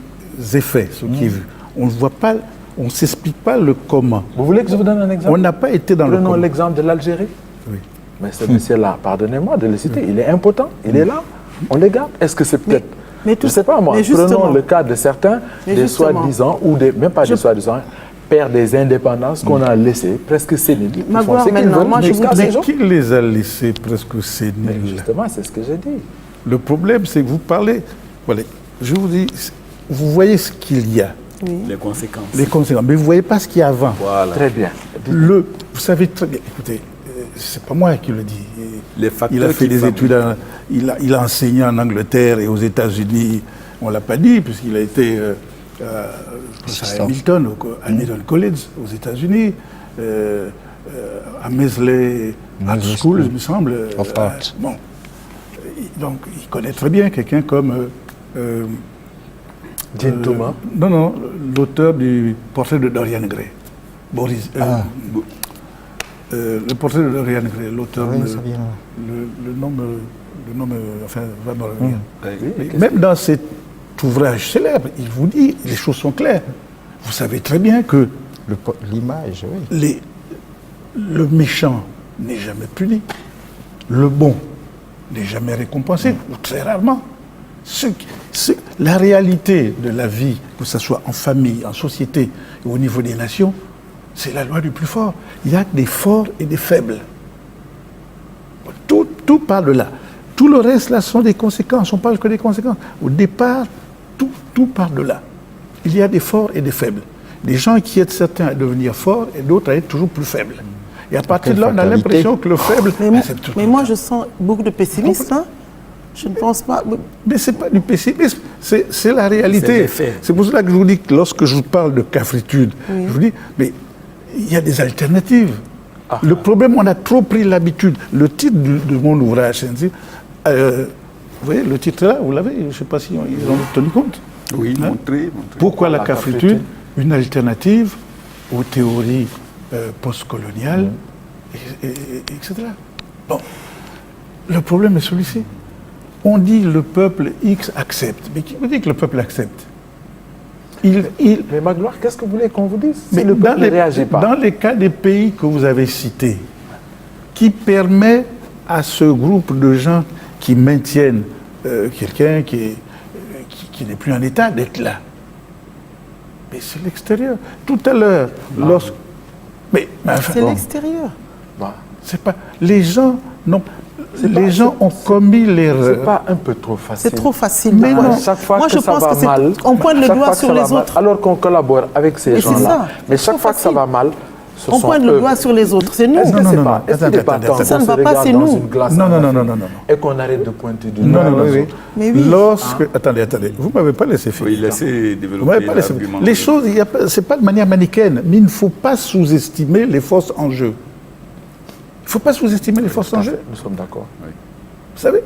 effets, ce qui est vu. On ne voit pas, on ne s'explique pas le comment. Vous voulez que je vous donne un exemple? On n'a pas été dans le comment. Prenons l'exemple de l'Algérie. Oui. Mais ce monsieur-là, pardonnez-moi de le citer, il est impotent, il est là, on les garde. Est-ce que c'est peut-être... je ne sais pas moi, prenons le cas de certains, des soi-disant, ou même pas des soi-disant, pères des indépendances qu'on a laissés presque séniles. Mais qui les a laissés presque séniles? Mais justement, c'est ce que j'ai dit. Le problème, c'est que vous parlez... Voilà, je vous dis, vous voyez ce qu'il y a. Oui. Les conséquences. Les conséquences. Mais vous ne voyez pas ce qu'il y a avant. Voilà. Très bien. Vous savez très bien, écoutez, c'est pas moi qui le dis. Il a fait des études, il a enseigné en Angleterre et aux États-Unis. On ne l'a pas dit, puisqu'il a été à Hamilton College aux États-Unis, à Mesley Art School, il me semble. Bon. Donc, il connaît très bien quelqu'un comme... Jean Thomas. Non, l'auteur du portrait de Dorian Gray. Boris. Le portrait de Dorian Gray, l'auteur. Oui, le nom enfin, va me revenir. Même dans cet ouvrage célèbre, il vous dit, les choses sont claires. Vous savez très bien que l'image, oui. Le méchant n'est jamais puni. Le bon n'est jamais récompensé, ou très rarement. La réalité de la vie, que ce soit en famille, en société, ou au niveau des nations, c'est la loi du plus fort. Il y a des forts et des faibles. Tout part de là. Tout le reste, là, sont des conséquences. On ne parle que des conséquences. Au départ, tout part de là. Il y a des forts et des faibles. Des gens qui aident certains à devenir forts et d'autres à être toujours plus faibles. Et à partir de là, on a l'impression que le faible... Mais moi, je sens beaucoup de pessimisme. Hein? Je ne pense pas... Mais ce n'est pas du pessimisme, c'est la réalité. C'est pour cela que je vous dis que lorsque je vous parle de cafritude, je vous dis, mais il y a des alternatives. Le problème, on a trop pris l'habitude. Le titre de mon ouvrage, c'est... vous voyez, le titre là, vous l'avez, je ne sais pas si ils ont tenu compte. Oui, montré. Pourquoi la cafritude? Une alternative aux théories postcoloniales, etc. Bon. le problème est celui-ci. On dit le peuple X accepte. Mais qui vous dit que le peuple accepte? Mais Magloire, qu'est-ce que vous voulez qu'on vous dise? Mais Si le peuple ne réagit pas. Dans les cas des pays que vous avez cités, qui permet à ce groupe de gens qui maintiennent quelqu'un qui n'est plus en état d'être là. Mais c'est l'extérieur. Tout à l'heure, mais enfin, C'est l'extérieur. Bah, c'est pas les gens non. Les gens ont commis l'erreur. c'est pas un peu trop facile. C'est trop facile. Mais non. Chaque fois Moi, que je ça pense va que mal, on pointe le chaque doigt fois que sur ça va les mal, autres. alors qu'on collabore avec ces Et c'est gens-là. ça. Mais C'est chaque trop fois que ça facile. va mal, ce On sont pointe le eux. doigt sur les autres. C'est nous. Est-ce que Non, c'est non, pas, non. est-ce qu'il n'est pas Attendez, temps attendez. Ça qu'on ne se va pas, regarde c'est dans nous. une glace Non, à non, la non, maison non, non, et qu'on arrête de pointer du Non, doigt non, les oui, autres? Mais oui. Lorsque, attendez, vous m'avez pas laissé finir. Oui, laissez Vous développer m'avez pas laissé. l'argument. Les choses, c'est pas de manière manichéenne, mais il ne faut pas sous-estimer les forces en jeu. Il ne faut pas sous-estimer les forces en jeu. Nous sommes d'accord. Vous savez?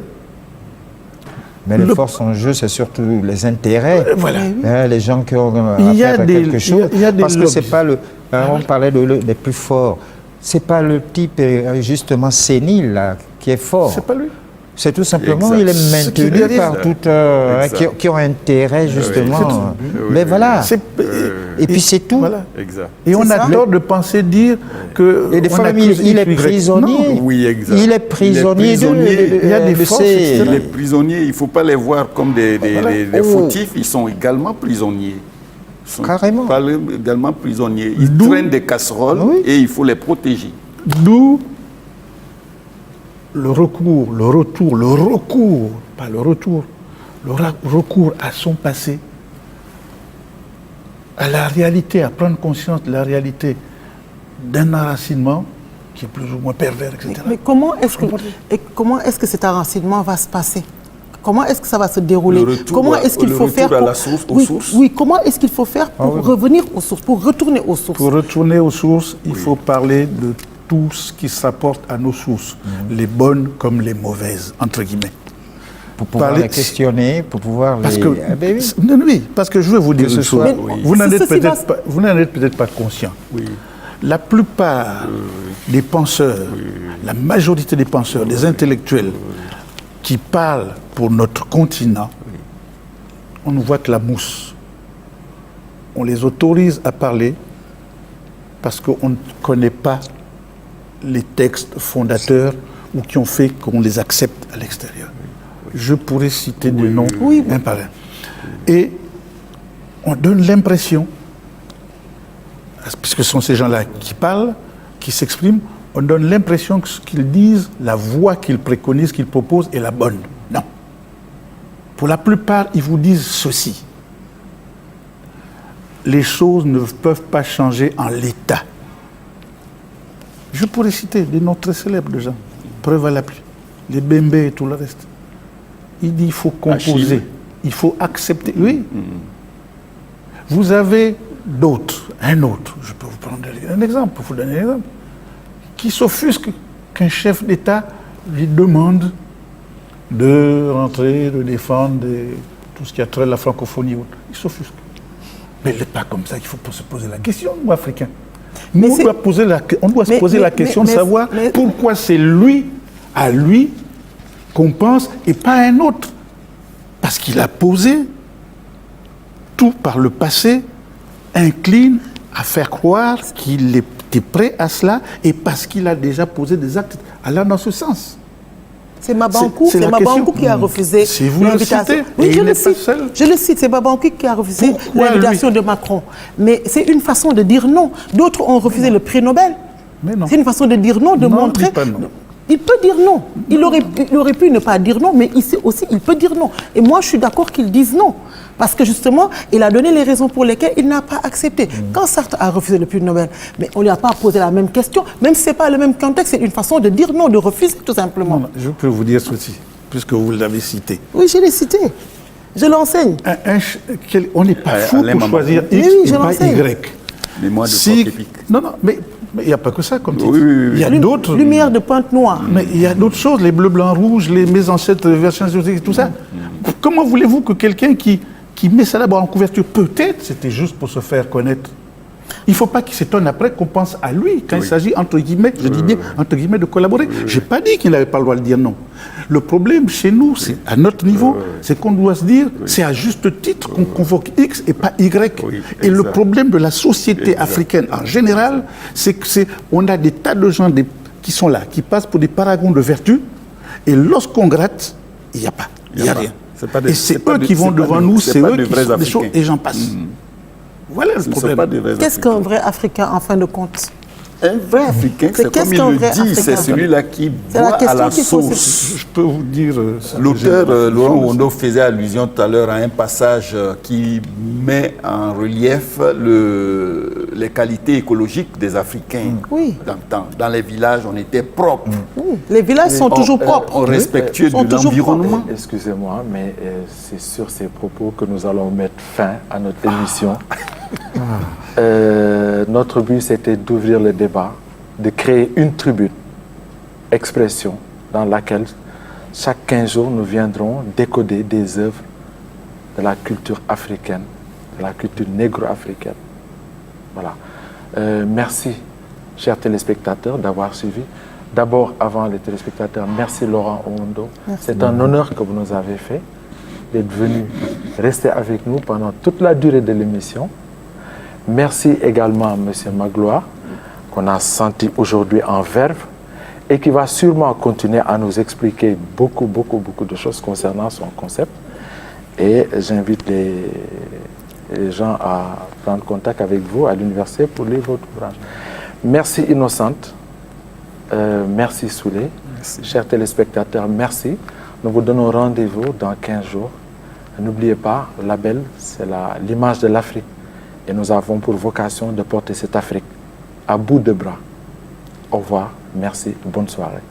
Mais les forces en jeu, c'est surtout les intérêts. Voilà. Les gens qui ont Il y a affaire à des- quelque chose. il y a des parce que c'est lobbies. pas le. On parlait des plus forts. C'est pas le type justement sénile là, qui est fort. C'est pas lui. C'est tout simplement, Exact. il est Ce qui est maintenu derrière. par toutes Exact. qui ont intérêt justement. Oui, Mais oui, voilà. C'est- Et puis c'est tout. Voilà. Exact. Et on C'est a ça. tort de penser dire que. Et des on fois même, accuse il est X, Y. prisonnier. Non. Oui, exact. Il est prisonnier de. Il y a des de forces ces- extérieures. Les prisonniers, il ne faut pas les voir comme des Oh. fautifs, ils sont également prisonniers. Ils sont Carrément. également prisonniers. Ils D'où- traînent des casseroles Oui. et il faut les protéger. D'où le recours, pas le retour, le recours à son passé, à la réalité, à prendre conscience de la réalité d'un enracinement qui est plus ou moins pervers, etc. Mais comment est-ce que cet enracinement va se passer? Comment est-ce que ça va se dérouler? Le retour Comment est-ce qu'il le faut retour faire à pour... la source, aux oui, sources. oui, comment est-ce qu'il faut faire pour revenir aux sources, pour retourner aux sources? Pour retourner aux sources, il faut parler de tout ce qui s'apporte à nos sources, les bonnes comme les mauvaises, entre guillemets. Pour pouvoir Parler- les questionner, pour pouvoir Parce les. que, Ah ben oui. non, oui, parce que je veux vous dire Que ce une chose. soit- Mais- Vous n'en êtes ceci va- peut-être pas conscient. Oui. La plupart des penseurs, la majorité des penseurs, des intellectuels qui parlent pour notre continent, on ne voit que la mousse. On les autorise à parler parce qu'on ne connaît pas les textes fondateurs ou qui ont fait qu'on les accepte à l'extérieur. Je pourrais citer des noms Oui. un par un. Et on donne l'impression, puisque ce sont ces gens-là qui parlent, qui s'expriment, on donne l'impression que ce qu'ils disent, la voie qu'ils préconisent, qu'ils proposent est la bonne. Non. Pour la plupart, ils vous disent ceci. Les choses ne peuvent pas changer en l'état. Je pourrais citer des noms très célèbres de gens. Preuve à l'appui. Les Bembe et tout le reste. Il dit qu'il faut composer. Achille. Il faut accepter. Oui. Vous avez d'autres, un autre, je peux vous prendre un exemple, pour vous donner un exemple, qui s'offusque qu'un chef d'État lui demande de rentrer, de défendre tout ce qui a trait à la francophonie. Il s'offusque. Mais il n'est pas comme ça qu'il faut se poser la question, nous, Africains. Mais Nous, c'est- on doit se Mais- poser mais- la question mais- de savoir mais- pourquoi c'est lui, à lui, qu'on pense et pas à un autre. Parce qu'il a posé tout par le passé, incline à faire croire qu'il était prêt à cela et parce qu'il a déjà posé des actes allant dans ce sens. C'est Mabankou, c'est la Mabankou question. qui a refusé Si vous le l'invitation. citez, Oui, et je il le n'est pas cite. seul. Je le cite, c'est Mabankou qui a refusé Pourquoi l'invitation de Macron. Mais c'est une façon de dire non. D'autres ont refusé le prix Nobel. Mais non. C'est une façon de dire non, de Non, montrer. dis pas non. Il peut dire non. Il aurait pu ne pas dire non, mais ici aussi, il peut dire non. Et moi, je suis d'accord qu'il dise non. Parce que justement, il a donné les raisons pour lesquelles il n'a pas accepté. Quand Sartre a refusé le prix Nobel, mais on ne lui a pas posé la même question, même si ce n'est pas le même contexte, c'est une façon de dire non, de refuser tout simplement. Non, je peux vous dire ceci, puisque vous l'avez cité. Oui, je l'ai cité. Je l'enseigne. On n'est pas fou Alain pour Mamadou. choisir Oui, X oui, et je pas l'enseigne. Y. Mémoire de Si- porte épique. Non, non, mais il n'y a pas que ça comme titre. Oui, oui, oui. Il y a d'autres. Lumière de pointe noire. Mais il y a d'autres choses, les bleus, blancs, rouges, mes ancêtres, versions et tout ça. Comment voulez-vous que quelqu'un qui met ça d'abord en couverture, peut-être c'était juste pour se faire connaître Il ne faut pas qu'il s'étonne après qu'on pense à lui quand il s'agit, entre guillemets, je dis bien, entre guillemets, de collaborer. Je n'ai pas dit qu'il n'avait pas le droit de dire non. Le problème chez nous, c'est à notre niveau, c'est qu'on doit se dire, c'est à juste titre qu'on convoque X et pas Y. Et le problème de la société africaine en général, c'est qu'on a des tas de gens qui sont là, qui passent pour des paragons de vertu, et lorsqu'on gratte, il n'y a pas, il n'y a rien. Et c'est eux qui vont devant nous, c'est eux qui font des choses, et j'en passe. Voilà le problème. Qu'est-ce qu'un vrai Africain, en fin de compte? Un vrai Africain, c'est comme il le dit, c'est celui-là qui boit à la sauce. Je peux vous dire... L'auteur Laurent Owondo faisait allusion tout à l'heure à un passage qui met en relief les qualités écologiques des Africains. Oui. Dans les villages, on était propre. Oui. Les villages sont toujours propres. Respectueux de l'environnement. Excusez-moi, mais c'est sur ces propos que nous allons mettre fin à notre émission. Notre but, c'était d'ouvrir le débat, de créer une tribune, expression, dans laquelle chaque 15 jours, nous viendrons décoder des œuvres de la culture africaine, de la culture négro-africaine. Voilà. Merci, chers téléspectateurs, d'avoir suivi. D'abord, avant les téléspectateurs, merci Laurent Owondo. C'est un honneur que vous nous avez fait d'être venu rester avec nous pendant toute la durée de l'émission. Merci également à M. Magloire, qu'on a senti aujourd'hui en verve et qui va sûrement continuer à nous expliquer beaucoup de choses concernant son concept. Et j'invite les gens à prendre contact avec vous à l'université pour lire votre ouvrage. Merci Innocente, merci Souley, chers téléspectateurs, merci. Nous vous donnons rendez-vous dans 15 jours. N'oubliez pas, le label, c'est l'image de l'Afrique. Et nous avons pour vocation de porter cette Afrique à bout de bras. Au revoir, merci, bonne soirée.